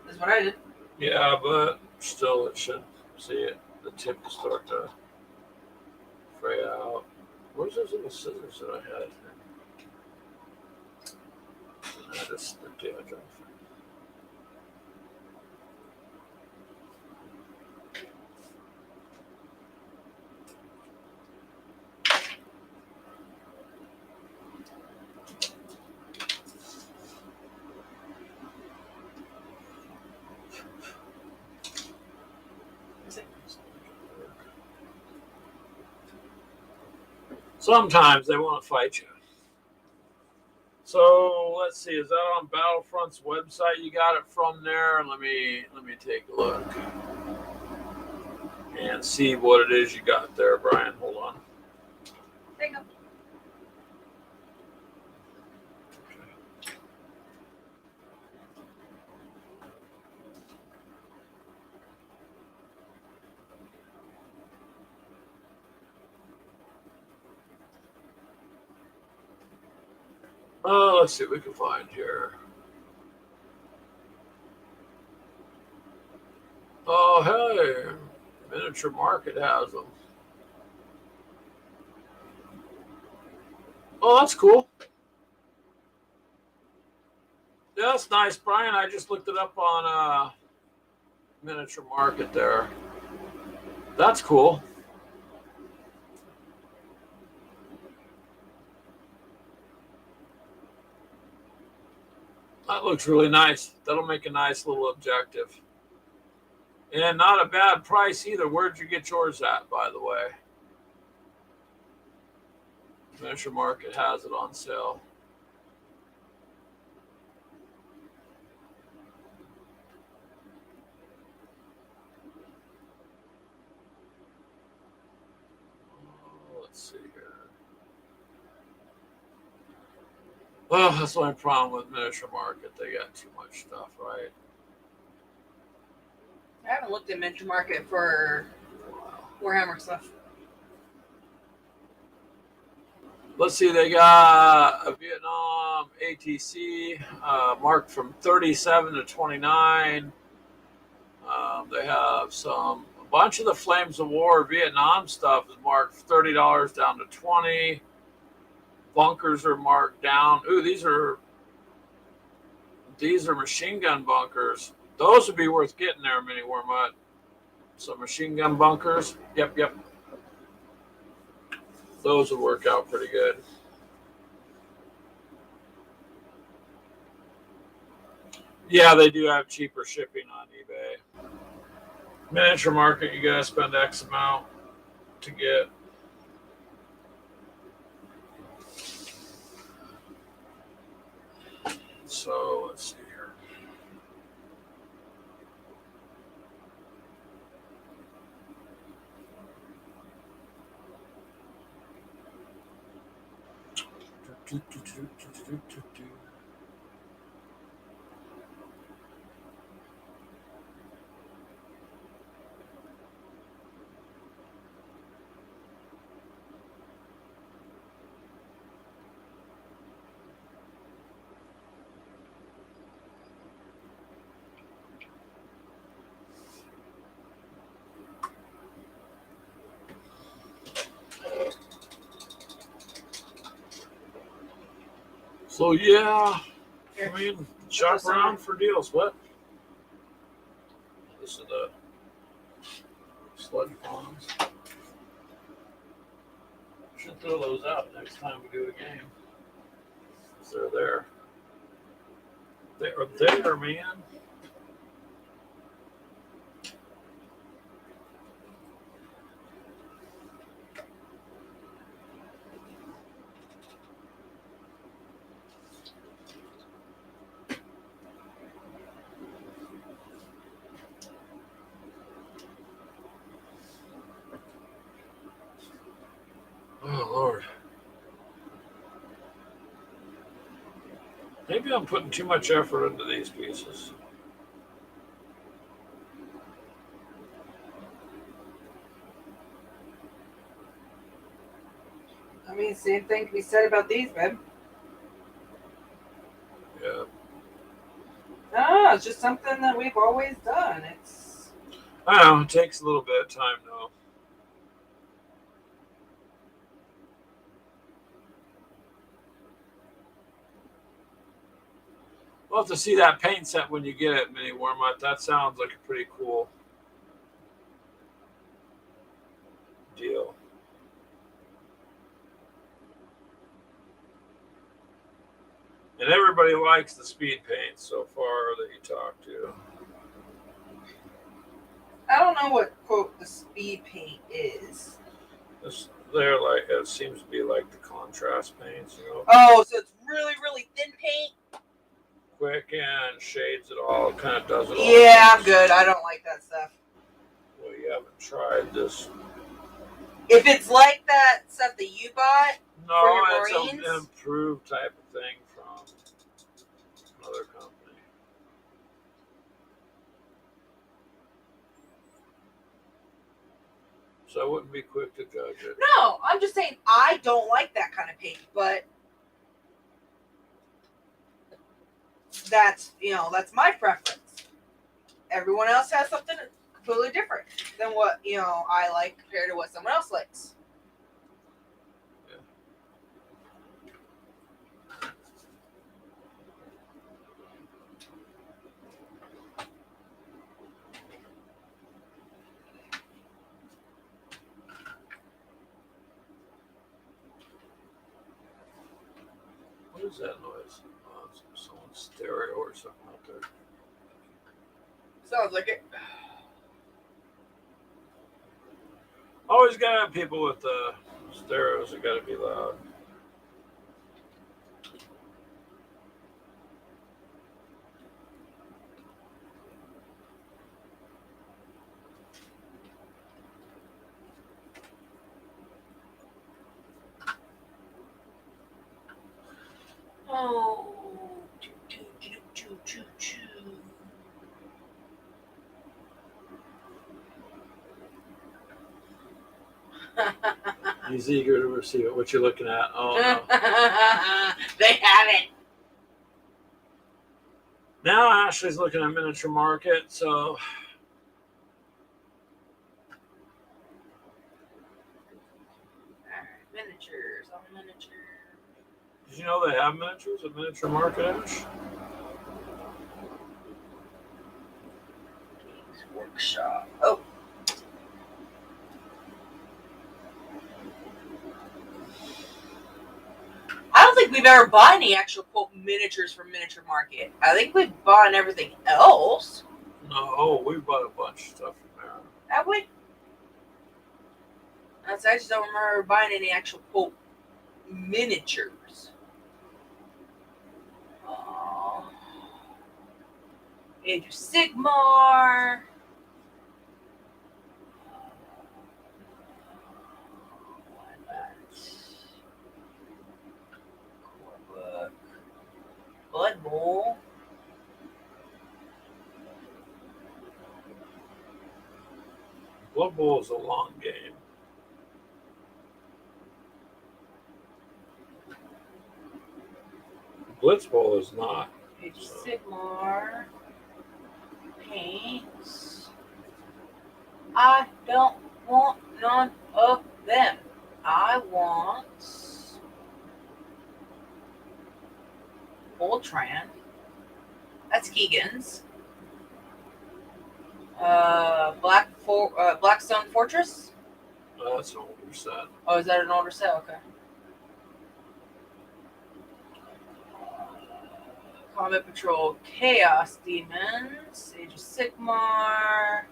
That's what I did. Yeah, but still, it should see it. The tip start to fray out. Where's those little scissors that I had? I just snipped the edge off. Sometimes they want to fight you. So let's see, is that on Battlefront's website? You got it from there. Let me take a look and see what it is you got there, Brian. Hold on. There you go. Let's see what we can find here. Miniature Market has them. Oh, that's cool. Yeah, that's nice, Brian. I just looked it up on Miniature Market there. That's cool. That looks really nice. That'll make a nice little objective. And not a bad price either. Where'd you get yours at, by the way? Miniature Market has it on sale. Let's see here. Well, that's my problem with Miniature Market. They got too much stuff, right? I haven't looked at Miniature Market for Warhammer stuff. Let's see, they got a Vietnam ATC marked from 37 to 29. They have a bunch of the Flames of War Vietnam stuff is marked $30 down to 20. Bunkers are marked down. Ooh, these are machine gun bunkers. Those would be worth getting there, Mini Wormut. Some machine gun bunkers. Yep. Those would work out pretty good. Yeah, they do have cheaper shipping on eBay. Miniature Market, you gotta spend X amount to get. So let's see here. So yeah, I mean, shop around for deals. What? This is the sludge bombs. Should throw those out next time we do a game. They're there. They are there, man. Oh, Lord. Maybe I'm putting too much effort into these pieces. I mean, same thing can be said about these, babe. Yeah. No, it's just something that we've always done. I know. It takes a little bit of time, though. We'll have to see that paint set when you get it, Mini Wormut. That sounds like a pretty cool deal. And everybody likes the speed paint so far that you talk to. I don't know what quote the speed paint is. They're like, it seems to be like the contrast paints, you know. Oh, so it's really, really thin paint? Quick and shades it all, kind of does it all. Yeah, I'm good. I don't like that stuff. Well, you haven't tried this. If it's like that stuff that you bought, No, for your it's Marines? an improved type of thing from another company. So I wouldn't be quick to judge it. no, I'm just saying I don't like that kind of paint, but that's my preference. Everyone else has something completely different than what I like compared to what someone else likes. What is that noise? Oh, it's someone's stereo or something out there. Sounds like it. Always gotta have people with stereos that gotta be loud. Oh. Choo. He's eager to receive it. What you looking at? Oh no. They have it. Now Ashley's looking at Miniature Market, so All right, miniatures on miniature. did you know they have miniatures at Miniature Market, Ash? Games Workshop. Oh. I don't think we've ever bought any actual quote miniatures from Miniature Market. I think we've bought everything else. No, we bought a bunch of stuff from there. Have we? I just don't remember buying any actual quote miniatures. Oh. Age of Sigmar. Why not? Core book. Blood Bowl. Blood Bowl is a long game. Blitz Bowl is not. Age of Sigmar. Paints. I don't want none of them. I want Voltran. That's Keegan's. Blackstone Fortress. That's an older set. Oh, is that an older set? Okay. Combat Patrol Chaos Demons. Age of Sigmar.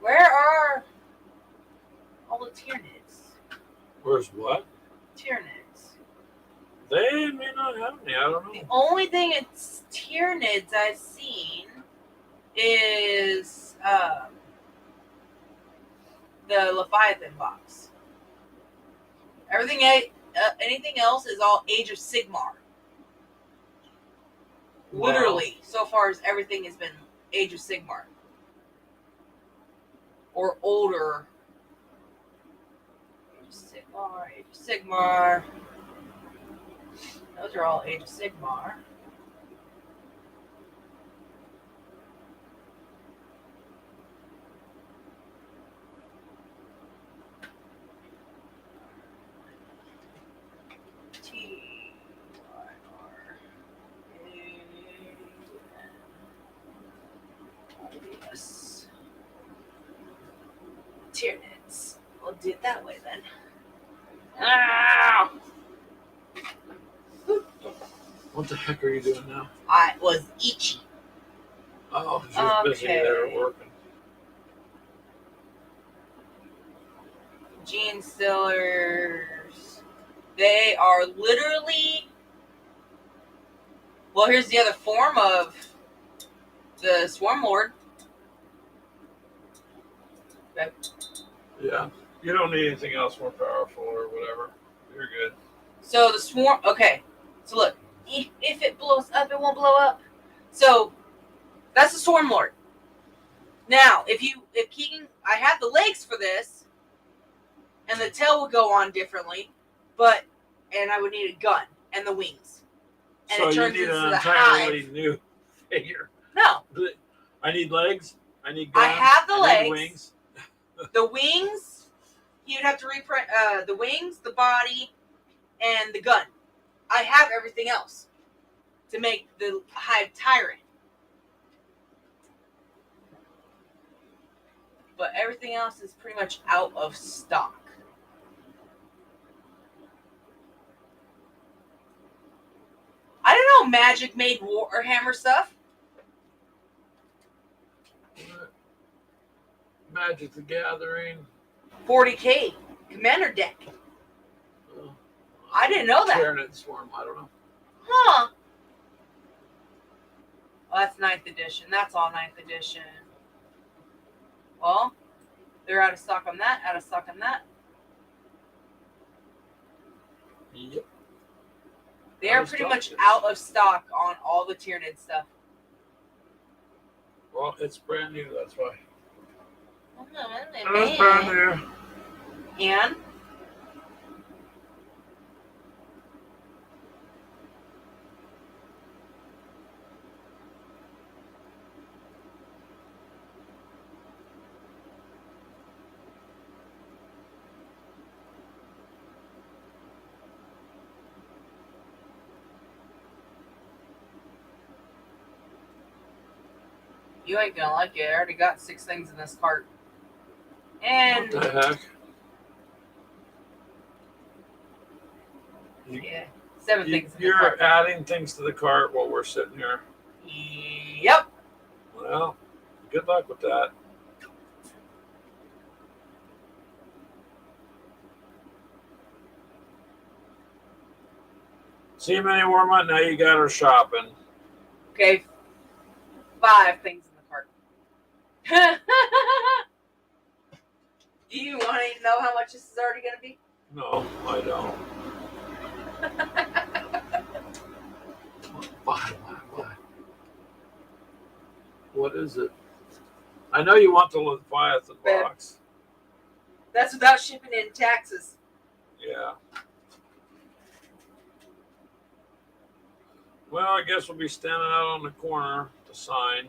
Where are all the Tyranids? Where's what? Tyranids. They may not have any. I don't The know. only thing it's Tyranids I've seen is the Leviathan box. Anything else is all Age of Sigmar. Literally, so far as everything has been Age of Sigmar. Or older. Age of Sigmar. Those are all Age of Sigmar. Yes. Tyranids. We'll do it that way then. Ow! What the heck are you doing now? I was itchy. Oh, she was busy there Okay. working. Gene Stillers. They are literally. Well, here's the other form of the Swarm Lord. Okay. Yeah. You don't need anything else more powerful or whatever. You're good. So the Swarm. Okay. So look. If it blows up, it won't blow up. So that's the Swarm Lord. Now, if Keegan, I have the legs for this, and the tail would go on differently, and I would need a gun and the wings, and So it you turns need into an the entirely hive. new figure. No, I need legs. I need I guns. have the I legs. need wings. The wings, you'd have to reprint the wings, the body, and the gun. I have everything else to make the Hive Tyrant. But everything else is pretty much out of stock. I don't know, Magic made Warhammer stuff. Magic the Gathering. 40K Commander deck. I didn't know that. Tyranid Swarm. I don't know. Huh. Oh, that's 9th edition. That's all 9th edition. Well, they're out of stock on that, out of stock on that. Yep. They Out are of pretty stock, much yes. out of stock on all the Tyranid stuff. Well, it's brand new. That's why. It's And brand new. you ain't gonna like it. I already got 6 things in this cart. And What the heck? yeah, 7 things in the You're cart. adding things to the cart while we're sitting here. Yep. Well, good luck with that. See you many more months. Now you got her shopping. Okay. 5 things in the cart. Do you want to know how much this is already going to be? No, I don't. Why? What is it? I know you want the Leviathan box. That's without shipping and taxes. Yeah. Well, I guess we'll be standing out on the corner to sign.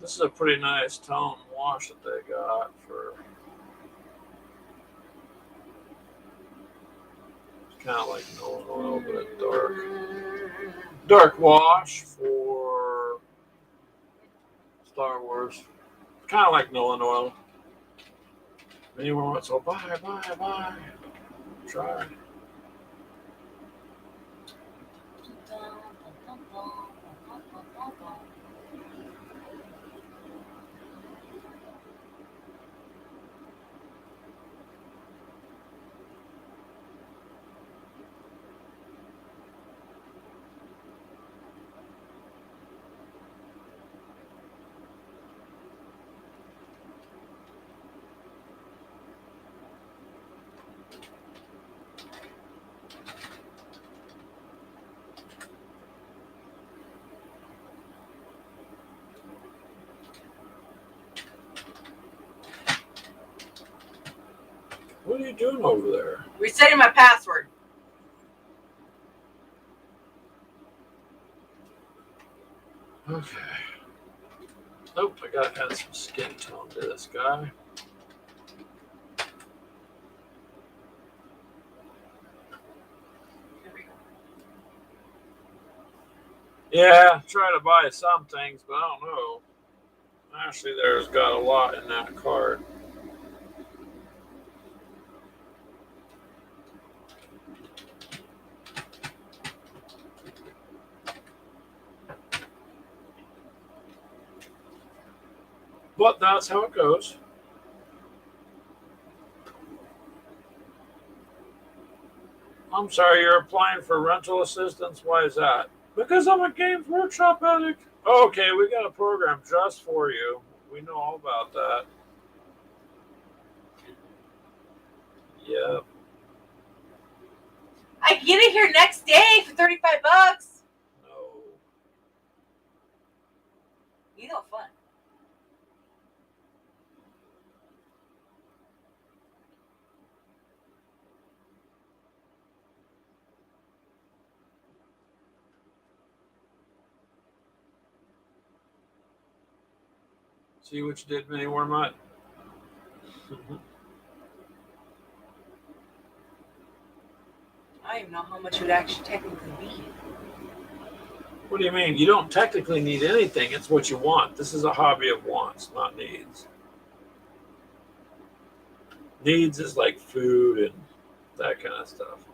This is a pretty nice tone wash that they got for. It's kind of like Nolan oil, but it's dark wash for Star Wars. Kind of like Nolan oil. Anyone wants to buy. Try. What are you doing over there? Resetting my password. Okay. Nope, I gotta add some skin tone to this guy. There we go. Yeah, try to buy some things, but I don't know. Actually, there's got a lot in that cart. But that's how it goes. I'm sorry, you're applying for rental assistance? Why is that? Because I'm a Games Workshop addict. Okay, we got a program just for you. We know all about that. Yeah. I get it here next day for $35. No. You know, fun. See what you did, Mini Wormut? I don't even know how much it would actually technically be. What do you mean? You don't technically need anything. It's what you want. This is a hobby of wants, not needs. Needs is like food and that kind of stuff.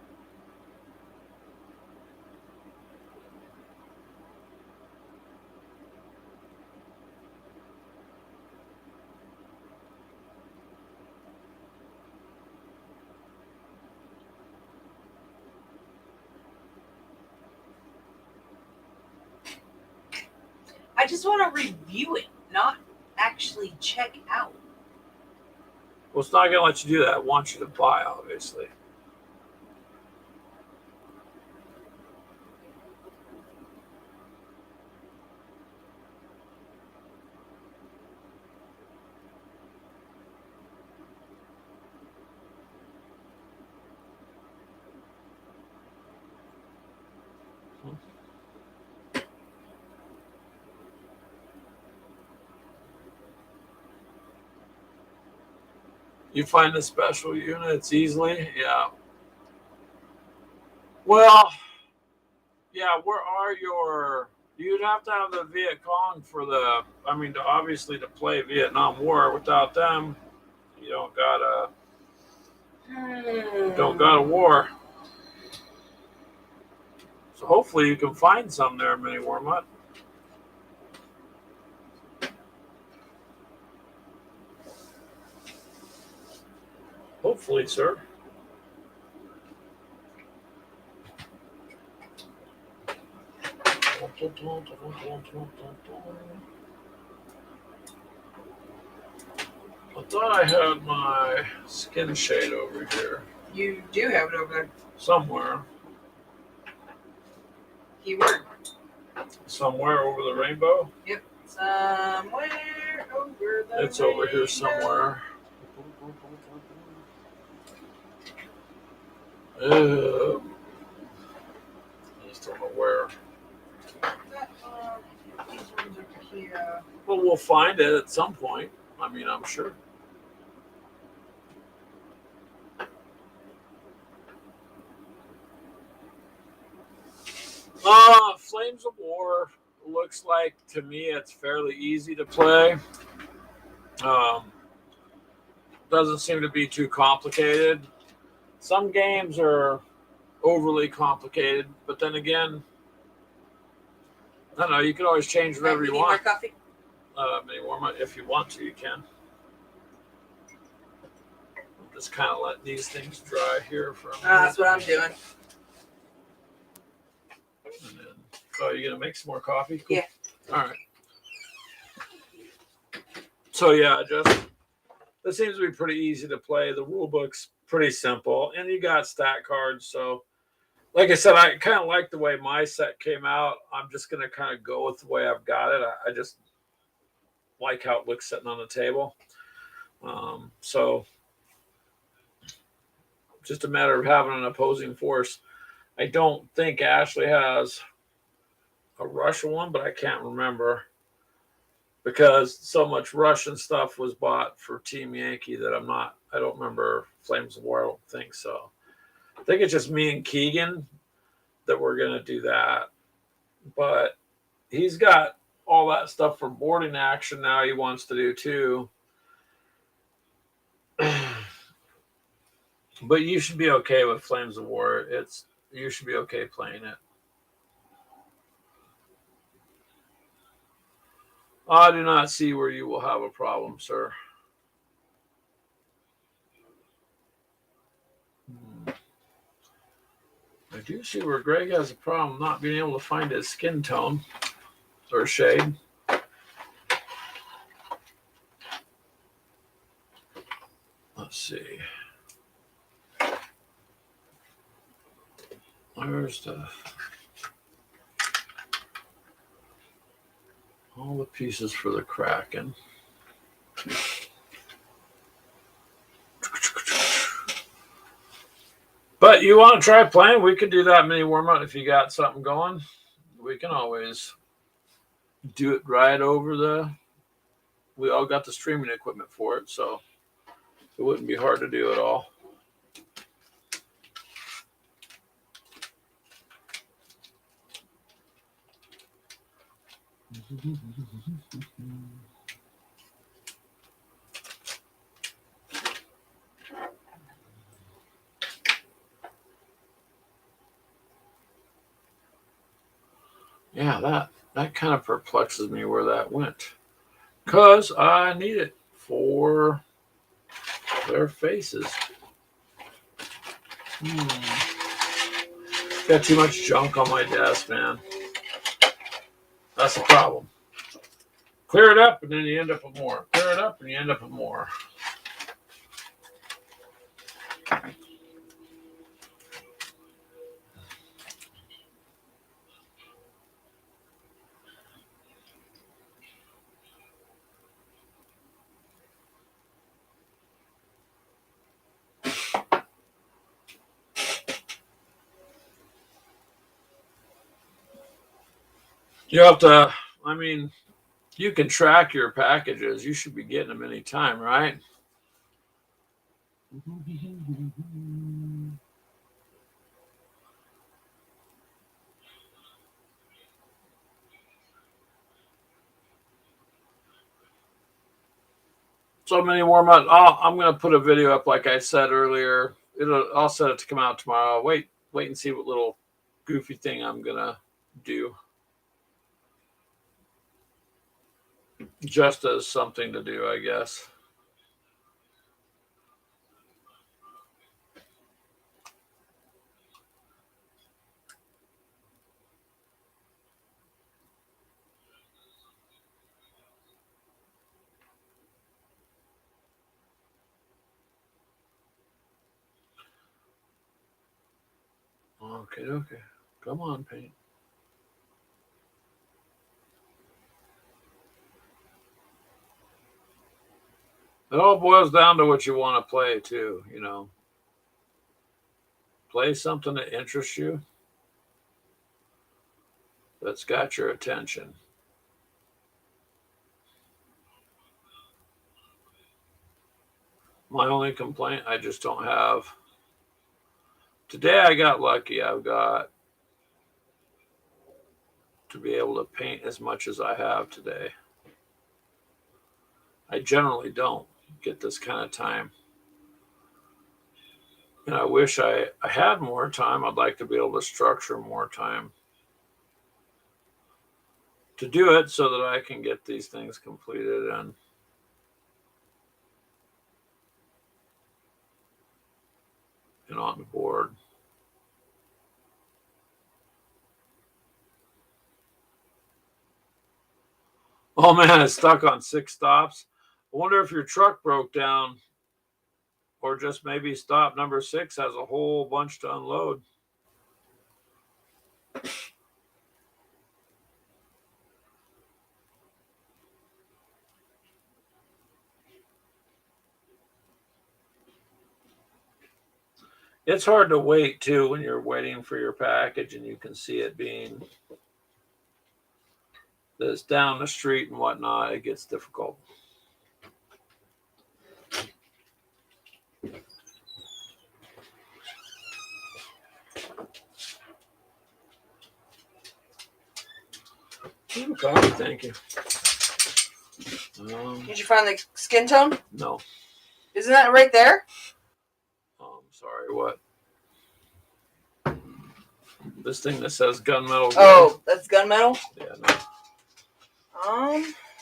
I just want to review it, not actually check out. Well, it's not going to let you do that. It wants you to buy, obviously. You find the special units easily? Yeah. Well, yeah, where are your... You'd have to have the Viet Cong for the... I mean, obviously to play Vietnam War. Without them, you don't got a war. So hopefully you can find some there, Mini Wormut. Hopefully, sir. I thought I had my skin shade over here. You do have it over there. Somewhere. Keyword. Somewhere over the rainbow? Yep. Somewhere over the It's over here rainbow. somewhere. I just don't know where. These ones over here. Well, we'll find it at some point. I mean, I'm sure. Flames of War looks like, to me, it's fairly easy to play. Doesn't seem to be too complicated. Some games are overly complicated, but then again, I don't know, you can always change whatever you want. More coffee? Mini Wormut, if you want to, you can. I'm just kind of letting these things dry here for a minute. That's what I'm doing. And then, oh, you're gonna make some more coffee? Cool. Yeah. All right. So yeah, just this seems to be pretty easy to play. The rule book's pretty simple, and you got stat cards. So, like I said, I kind of like the way my set came out. I'm just gonna kind of go with the way I've got it. I just like how it looks sitting on the table. So, just a matter of having an opposing force. I don't think Ashley has a Russian one, but I can't remember because so much Russian stuff was bought for Team Yankee that I don't remember Flames of War. I don't think so. I think it's just me and Keegan that we're going to do that. But he's got all that stuff for boarding action now he wants to do too. But you should be okay with Flames of War. You should be okay playing it. I do not see where you will have a problem, sir. I do see where Greg has a problem not being able to find his skin tone or shade. Let's see. Where's all the pieces for the Kraken? But you want to try playing? We could do that mini warm up if you got something going. We can always do it right over the. We all got the streaming equipment for it, so it wouldn't be hard to do at all. Yeah, that kind of perplexes me where that went. Because I need it for their faces. Got too much junk on my desk, man. That's the problem. Clear it up and then you end up with more. Clear it up and you end up with more. You have to, I mean, you can track your packages. You should be getting them anytime, right? So many warm up. I'm going to put a video up, like I said earlier. I'll set it to come out tomorrow. Wait and see what little goofy thing I'm going to do. Just as something to do, I guess. Okay. Come on, paint. It all boils down to what you want to play, too, you know. Play something that interests you, that's got your attention. My only complaint, I just don't have. Today I got lucky. I've got to be able to paint as much as I have today. I generally don't get this kind of time. And I wish I had more time. I'd like to be able to structure more time to do it so that I can get these things completed and on the board. Oh man, it's stuck on 6 stops. I wonder if your truck broke down or just maybe stop number 6 has a whole bunch to unload. It's hard to wait too when you're waiting for your package and you can see it being that's down the street and whatnot. It gets difficult. Coffee, thank you. Did you find the skin tone? No. Isn't that right there? Sorry, what? This thing that says gunmetal. Oh, that's gunmetal? Yeah, no.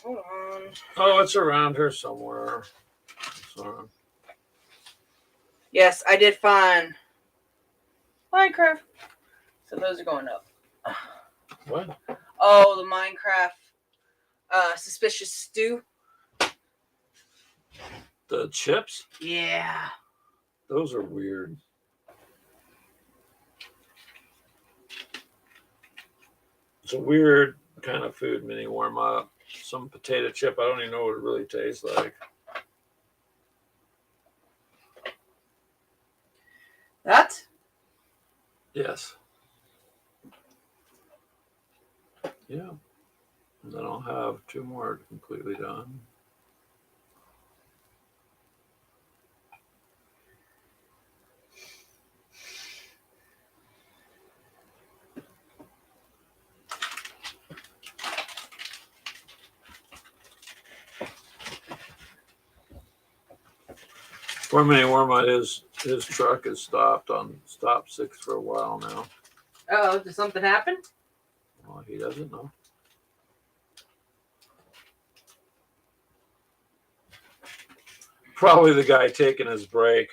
Hold on. Oh, it's around here somewhere. Sorry. Yes, I did find Minecraft. So those are going up. What? Oh, the Minecraft suspicious stew. The chips? Yeah. Those are weird. It's a weird kind of food, mini warm up. Some potato chip. I don't even know what it really tastes like. That? Yes. Yeah. And then I'll have 2 more completely done. Poor mini warm his truck is stopped on stop 6 for a while now. Oh, did something happen? Well, he doesn't know. Probably the guy taking his break.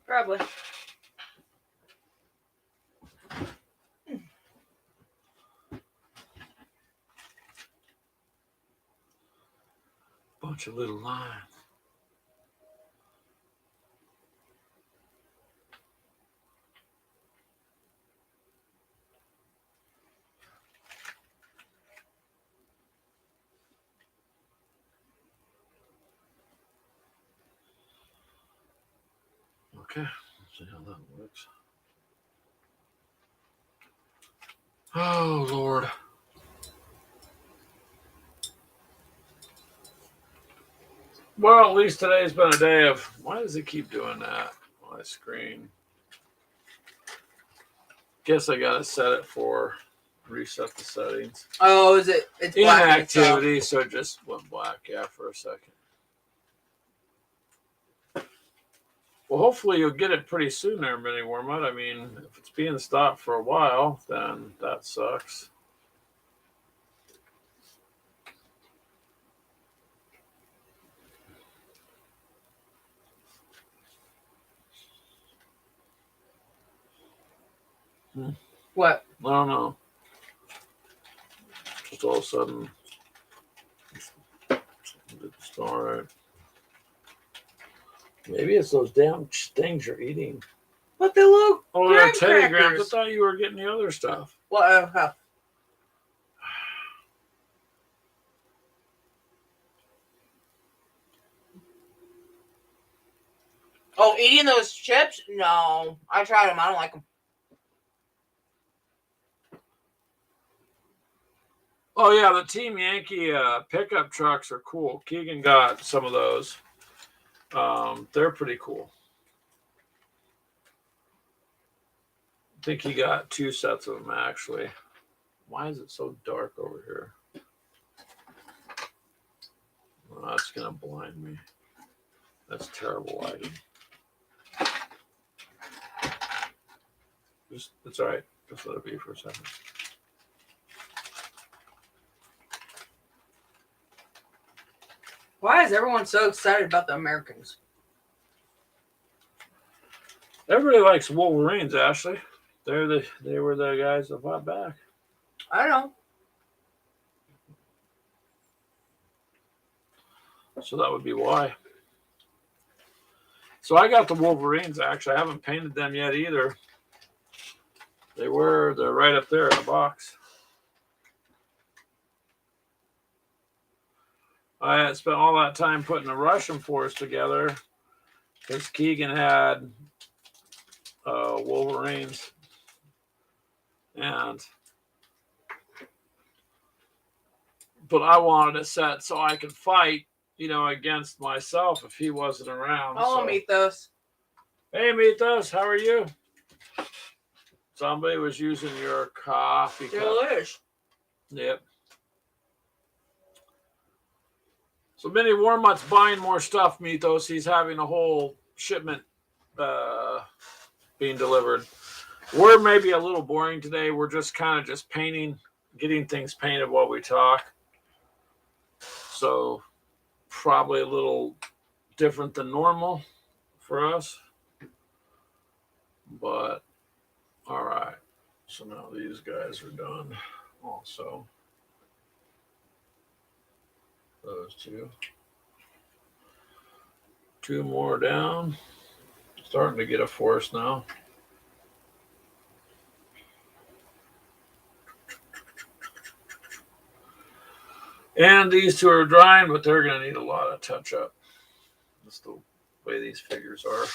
Probably. Bunch of little lines. Okay, let's see how that works. Oh, Lord. Well, at least today's been a day of. Why does it keep doing that on my screen? Guess I gotta set it for reset the settings. Oh, is it? It's black itself. Inactivity, so it just went black, yeah, for a second. Well, hopefully you'll get it pretty soon there, Mini Wormwood. I mean, if it's being stopped for a while, then that sucks. What? I don't know. Just all of a sudden, it's all right. Maybe it's those damn things you're eating. But they look. Oh, they're graham Teddy Grahams. I crackers. thought you were getting the other stuff. What? Oh, eating those chips? No, I tried them. I don't like them. Oh yeah, the Team Yankee pickup trucks are cool. Keegan got some of those. They're pretty cool. I think he got 2 sets of them actually. Why is it so dark over here? Oh, that's gonna blind me. That's terrible lighting. It's all right. Just let it be for a second. Why is everyone so excited about the Americans? Everybody likes Wolverines, Ashley. They were the guys that fought back. I don't know. So that would be why. So I got the Wolverines actually. I haven't painted them yet either. They're right up there in the box. I had spent all that time putting the Russian force together because Keegan had Wolverines. But I wanted a set so I could fight, against myself if he wasn't around. I'll meet those. Hey, Mythos, how are you? Somebody was using your coffee cup. Delish. Yep. So Mini Warmut's buying more stuff, Mythos. He's having a whole shipment being delivered. We're maybe a little boring today. We're just kind of just painting, getting things painted while we talk. So probably a little different than normal for us. But all right. So now these guys are done also. Those two. 2 more down. starting to get a force now. And these two are drying, but they're going to need a lot of touch up. That's the way these figures are.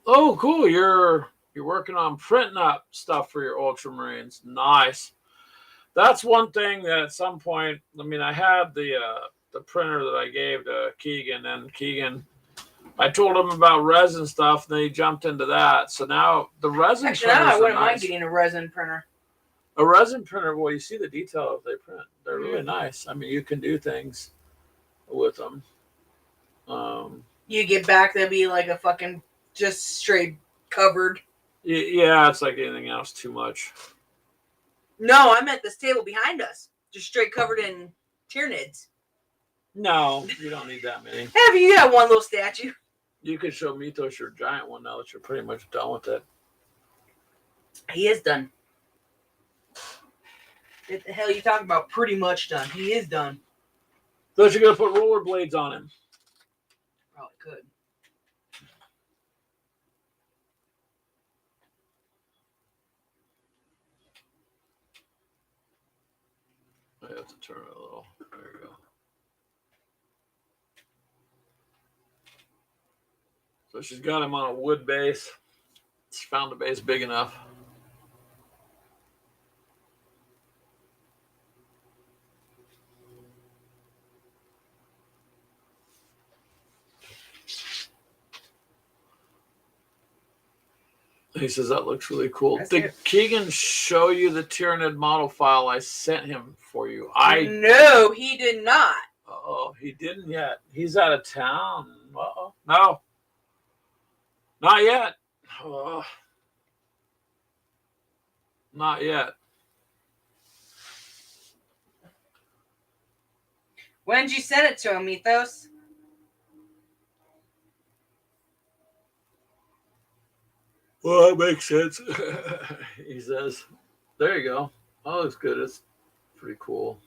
Oh, cool. You're working on printing up stuff for your Ultramarines. Nice. That's one thing that at some point, I mean, I had the printer that I gave to Keegan, and Keegan, I told him about resin stuff, and then he jumped into that. So now the resin Actually, now printers I are wouldn't mind nice. getting a resin printer. A resin printer, well, you see the detail of they print. They're really nice. I mean, you can do things with them. You get back, they'll be like a fucking just straight covered. Yeah, it's like anything else, too much. No, I meant this table behind us, just straight covered in Tyranids. No, you don't need that many. Have you got one little statue? You could show Mythos your giant one now that you're pretty much done with it. He is done. What the hell are you talking about? Pretty much done. He is done. Thought you're gonna put rollerblades on him. Probably could. I have to turn it a little. There you go. So she's got him on a wood base. She found a base big enough. He says that looks really cool. Did Keegan show you the Tyranid model file I sent him for you? No, he did not. Oh, he didn't yet. He's out of town. Uh-oh. No. Not yet. Oh. Not yet. When did you send it to him, Mythos? Well, that makes sense. He says, there you go. Oh, looks good. It's pretty cool.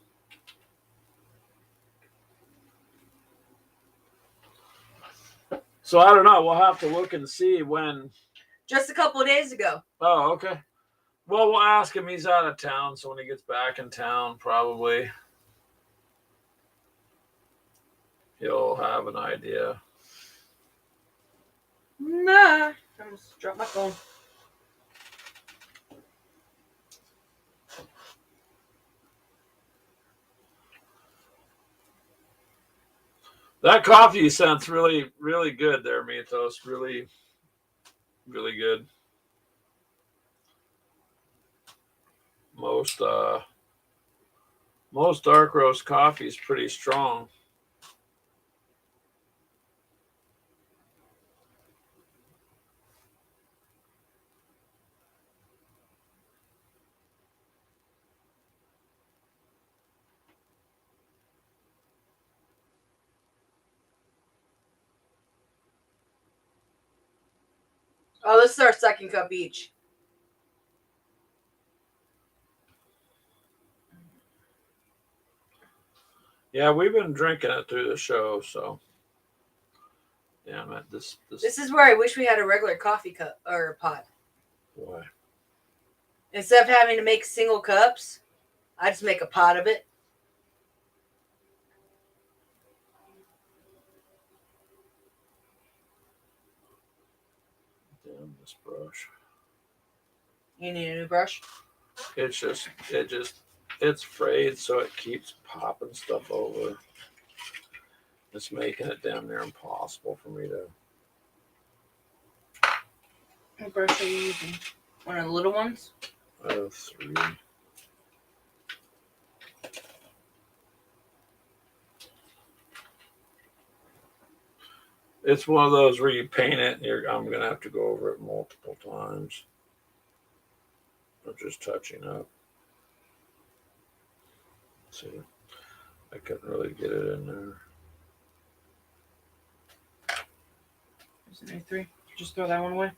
So I don't know. We'll have to look and see when. Just a couple of days ago. Oh, okay. Well, we'll ask him. He's out of town, so when he gets back in town, probably he'll have an idea. Nah. I almost dropped my phone. That coffee you sent's really, really good there, Mythos. Really, really good. Most dark roast coffee is pretty strong. Oh, this is our second cup each. Yeah, we've been drinking it through the show, so yeah, man, this This is where I wish we had a regular coffee cup or pot. Why? Instead of having to make single cups, I just make a pot of it. Damn this brush. You need a new brush? It's frayed, so it keeps popping stuff over. It's making it damn near impossible for me to. What brush are you using? One of the little ones? I have 3. It's one of those where you paint it and I'm going to have to go over it multiple times. I'm just touching up. See, I couldn't really get it in there. There's an A3. Just throw that one away.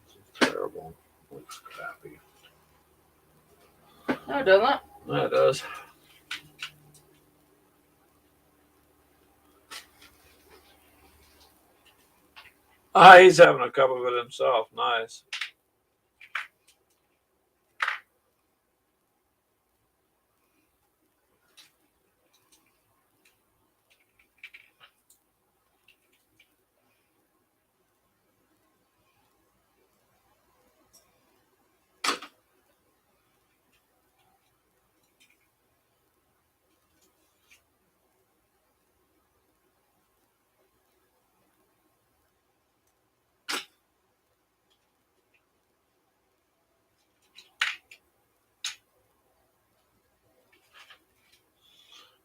It's terrible. Looks crappy. No, it doesn't. Yeah, it does. He's having a cup of it himself. Nice.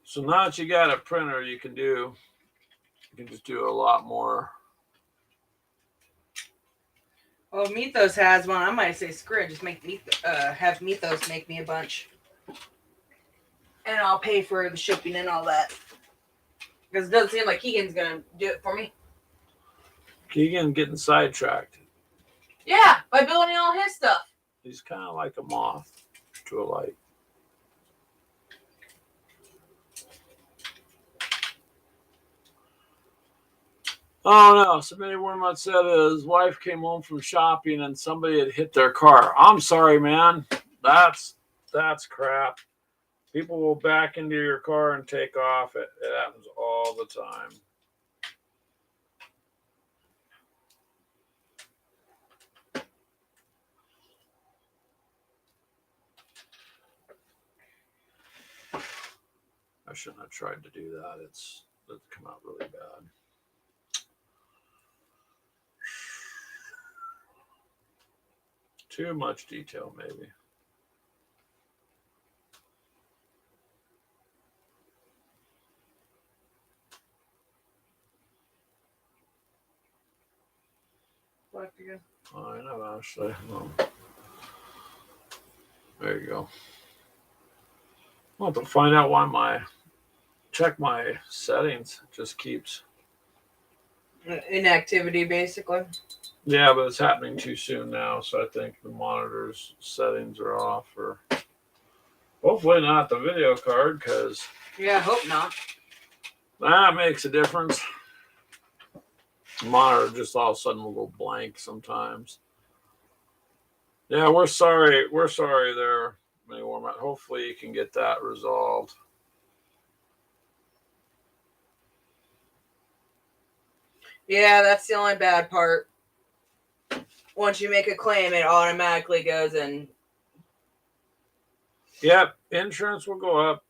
So now that you got a printer, you can just do a lot more. Well, Mythos has one. I might say screw it. Just have Mythos make me a bunch, and I'll pay for the shipping and all that. Because it doesn't seem like Keegan's gonna do it for me. Keegan getting sidetracked. Yeah, by building all his stuff. He's kind of like a moth to a light. Oh no, somebody Wormut said his wife came home from shopping and somebody had hit their car. I'm sorry, man. That's crap. People will back into your car and take off. It happens all the time. I shouldn't have tried to do that. It's come out really bad. Too much detail, maybe. Left again. I know, actually. No. There you go. I'll have to find out why check my settings. It just keeps Inactivity, basically. Yeah, but it's happening too soon now, so I think the monitor's settings are off, or hopefully not the video card, because Yeah, I hope not. that makes a difference. The monitor just all of a sudden will go blank sometimes. Yeah, we're sorry. We're sorry there, Mini Warmat. Hopefully you can get that resolved. Yeah, that's the only bad part. Once you make a claim, it automatically goes in. Yep, insurance will go up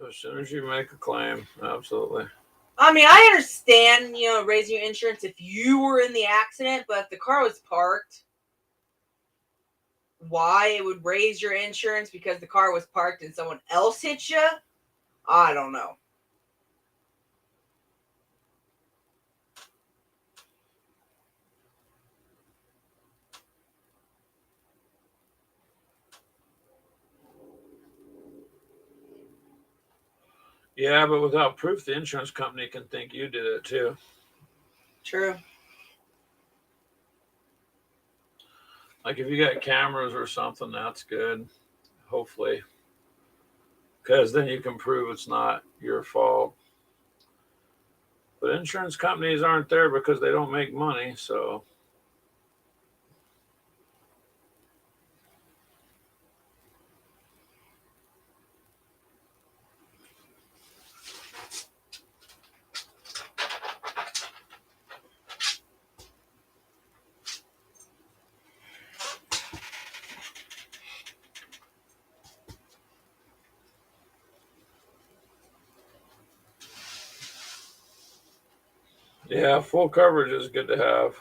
as soon as you make a claim. Absolutely. I mean, I understand, raising your insurance if you were in the accident, but if the car was parked, why it would raise your insurance because the car was parked and someone else hit you? I don't know. Yeah, but without proof, the insurance company can think you did it too. True. Like if you got cameras or something, that's good. Hopefully. Because then you can prove it's not your fault. But insurance companies aren't there because they don't make money, so. Yeah, full coverage is good to have.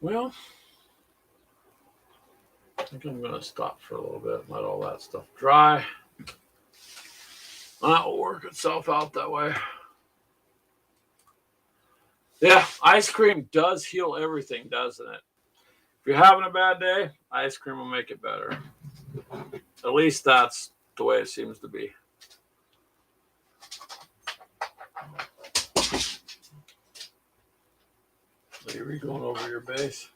Well, I think I'm going to stop for a little bit, let all that stuff dry. That will work itself out that way. Yeah, ice cream does heal everything, doesn't it? If you're having a bad day, ice cream will make it better. At least that's the way it seems to be. Are you going over your base?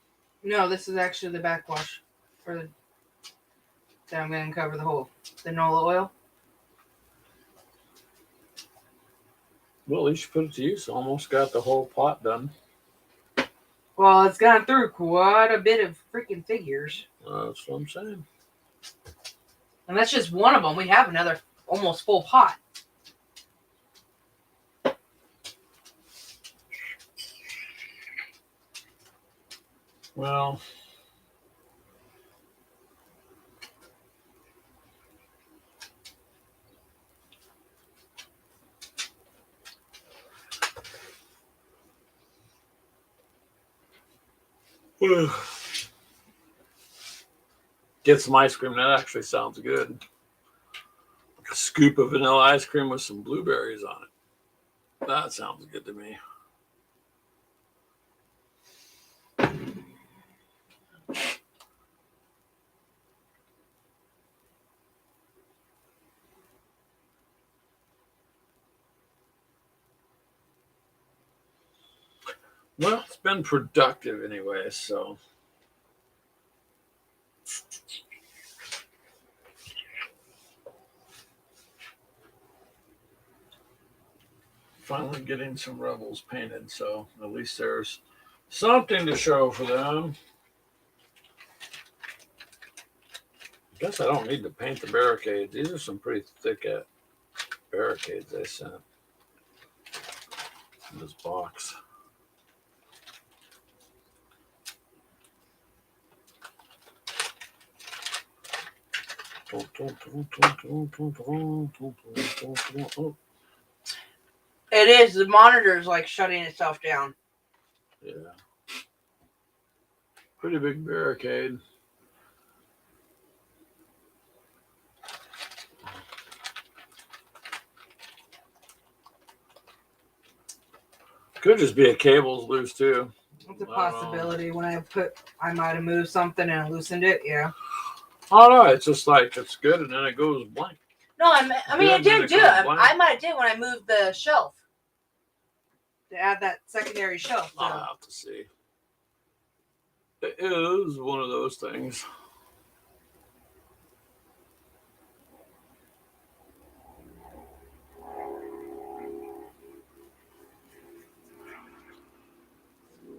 No, this is actually the backwash for the. Then I'm going to cover the whole canola oil. Well, at least you put it to use. Almost got the whole pot done. Well, it's gone through quite a bit of freaking figures. That's what I'm saying. And that's just one of them. We have another almost full pot. Well, get some ice cream. That actually sounds good. Like a scoop of vanilla ice cream with some blueberries on it. That sounds good to me. Well, it's been productive anyway, so. Finally getting some rebels painted, so at least there's something to show for them. I guess I don't need to paint the barricades. These are some pretty thick barricades they sent in this box. It is. The monitor's like shutting itself down. Yeah. Pretty big barricade. Could just be a cable's loose too. It's a possibility. When I might have moved something and loosened it. Yeah. Oh no, it's just like it's good and then it goes blank. No, I mean it did do it. I might have did when I moved the shelf to add that secondary shelf. I'll have to see. It is one of those things.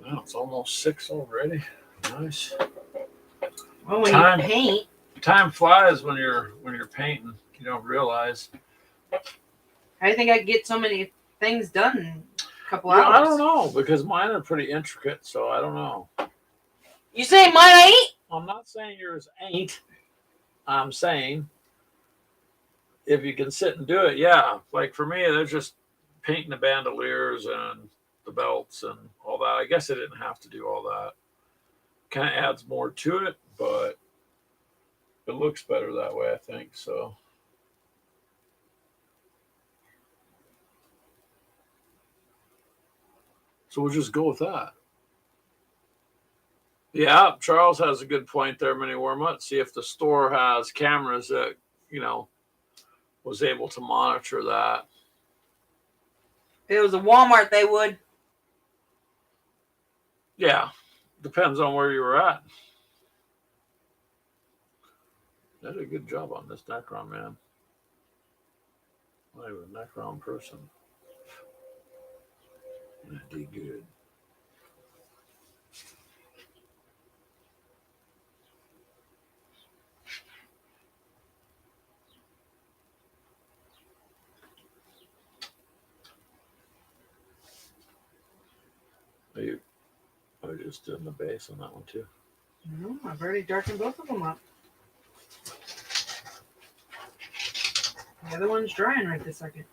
Well, it's almost 6 already. Nice. Well, when you paint, time flies when you're painting. You don't realize. How do you think I get so many things done in a couple Yeah, hours? I don't know because mine are pretty intricate, so I don't know. You say mine ain't? I'm not saying yours ain't. I'm saying if you can sit and do it, yeah. Like for me, they're just painting the bandoliers and the belts and all that. I guess I didn't have to do all that. Kind of adds more to it, but it looks better that way, I think. So we'll just go with that. Yeah, Charles has a good point there, Mini Wormut. See if the store has cameras that, was able to monitor that. If it was a Walmart, they would. Yeah, depends on where you were at. They did a good job on this Necron, man. Not even a Necron person. They did good. I just did the base on that one too. No, I've already darkened both of them up. The other one's drying right this second.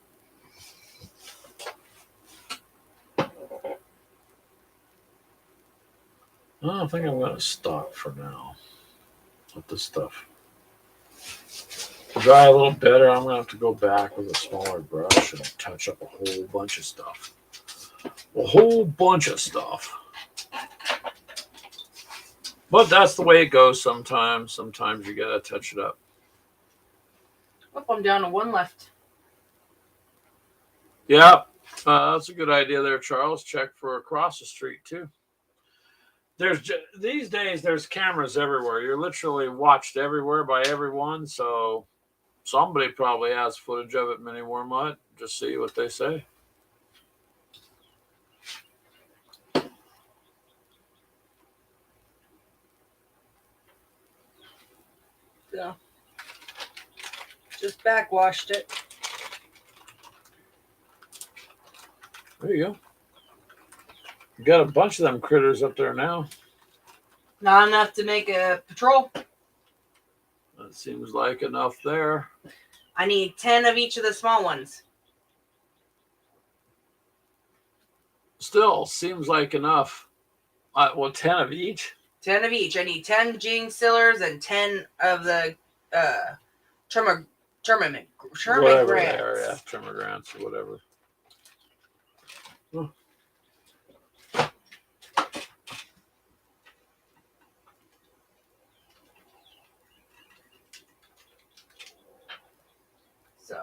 I think I'm going to stop for now with this stuff. To dry a little better, I'm going to have to go back with a smaller brush and touch up a whole bunch of stuff. a whole bunch of stuff. But that's the way it goes sometimes. Sometimes you gotta touch it up. Oh, I'm down to one left. Yeah, that's a good idea there, Charles. Check for across the street too. These days there's cameras everywhere. You're literally watched everywhere by everyone. So somebody probably has footage of it. Mini Wormut. Just see what they say. Yeah. Just backwashed it. There you go. You got a bunch of them critters up there now. Not enough to make a patrol. That seems like enough there. I need 10 of each of the small ones. Still seems like enough. Well, 10 of each. 10 of each. I need 10 Gene Stillers and 10 of the Termagants. Whatever they are, yeah. Termagants or whatever. Huh. So,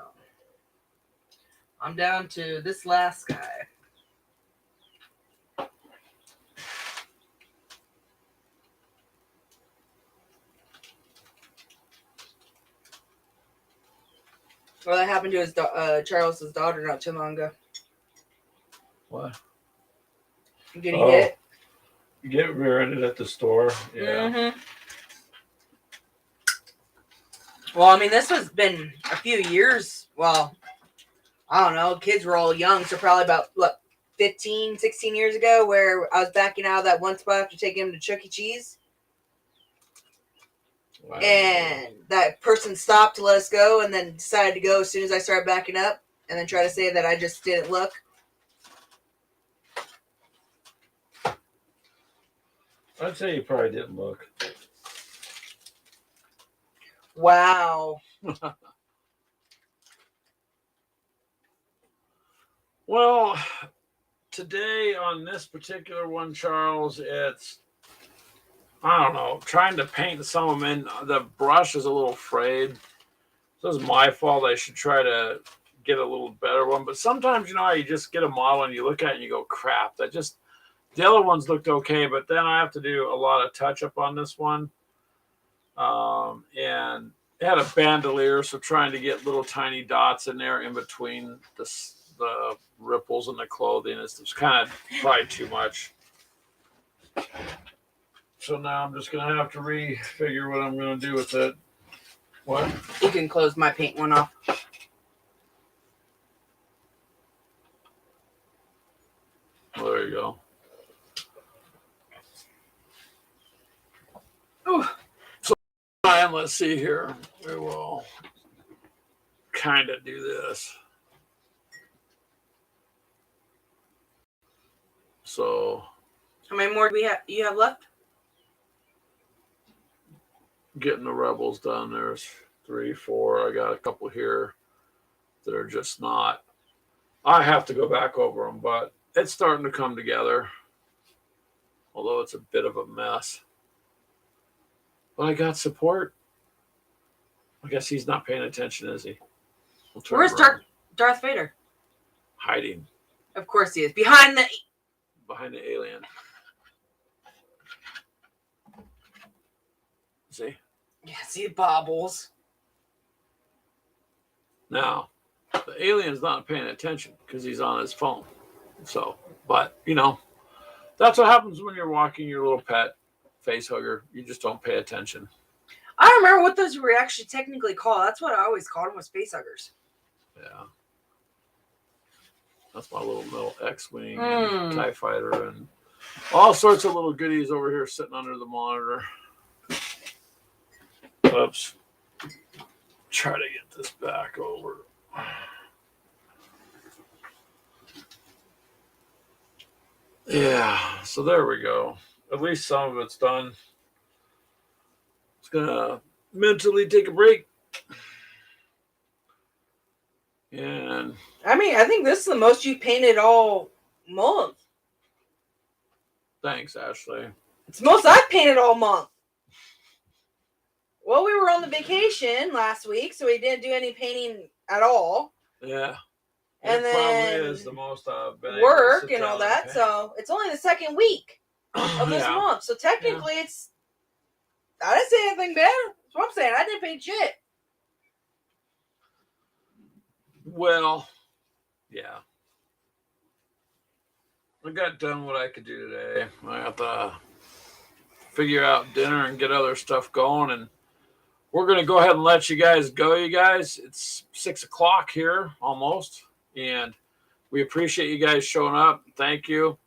I'm down to this last guy. Well, that happened to his Charles's daughter not too long ago. What? Getting hit. Get rear-ended at the store. Yeah. Mm-hmm. Well, I mean, this has been a few years. Well, I don't know. Kids were all young, so probably about, 15, 16 years ago, where I was backing out of that one spot after taking him to Chuck E. Cheese. Wow. And that person stopped to let us go and then decided to go as soon as I started backing up and then try to say that I just didn't look. I'd say you probably didn't look. Wow. Well, today on this particular one, Charles, it's, I don't know, trying to paint some of them in. The brush is a little frayed. So it's my fault. I should try to get a little better one. But sometimes, you know how you just get a model and you look at it and you go, crap, the other ones looked okay. But then I have to do a lot of touch up on this one. And it had a bandolier, so trying to get little tiny dots in there in between the ripples in the clothing is kind of probably too much. So now I'm just gonna have to refigure what I'm gonna do with it. What? You can close my paint one off. Well, there you go. Ooh. So and let's see here. We will kind of do this. So How many more do you have left? getting the rebels done. There's 3, 4. I got a couple here that are just not. I have to go back over them, but it's starting to come together. Although it's a bit of a mess. But I got support. I guess he's not paying attention, is he? Where's Darth Vader? Hiding Of course he is. Behind the alien. See? Yeah, see bobbles. Now, the alien's not paying attention because he's on his phone. So, but, you know, that's what happens when you're walking your little pet face hugger. You just don't pay attention. I don't remember what those were actually technically called. That's what I always called them, was face huggers. Yeah. That's my little metal X-Wing and TIE Fighter and all sorts of little goodies over here sitting under the monitor. Oops. Try to get this back over. Yeah, so there we go. At least some of it's done. It's gonna mentally take a break. And I mean, I think this is the most you painted all month. Thanks, Ashley. It's the most I've painted all month. Well, we were on the vacation last week, so we didn't do any painting at all. Yeah. And it then probably is the most I've been work able to and all sit down that. paint. So it's only the second week of this Yeah. month. So technically, it's. I didn't say anything bad. That's what I'm saying. I didn't paint shit. Well, yeah. I got done what I could do today. I got to figure out dinner and get other stuff going, and we're going to go ahead and let you guys go, you guys. It's 6 o'clock here almost, and we appreciate you guys showing up. Thank you.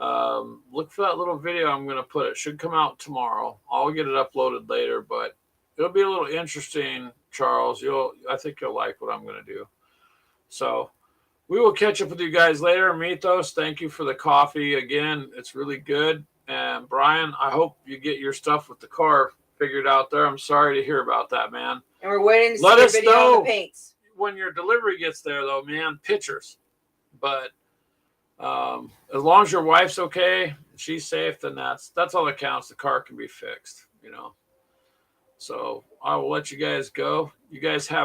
Look for that little video I'm going to put. It should come out tomorrow. I'll get it uploaded later, but it'll be a little interesting, Charles. I think you'll like what I'm going to do. So we will catch up with you guys later. Mythos, thank you for the coffee again. It's really good. And Brian, I hope you get your stuff with the car figured out there. I'm sorry to hear about that, man. And we're waiting to Let see us a video know. of the paints. When your delivery gets there, though, man, pictures. But as long as your wife's okay, she's safe, then that's all that counts. The car can be fixed, So I will let you guys go. You guys have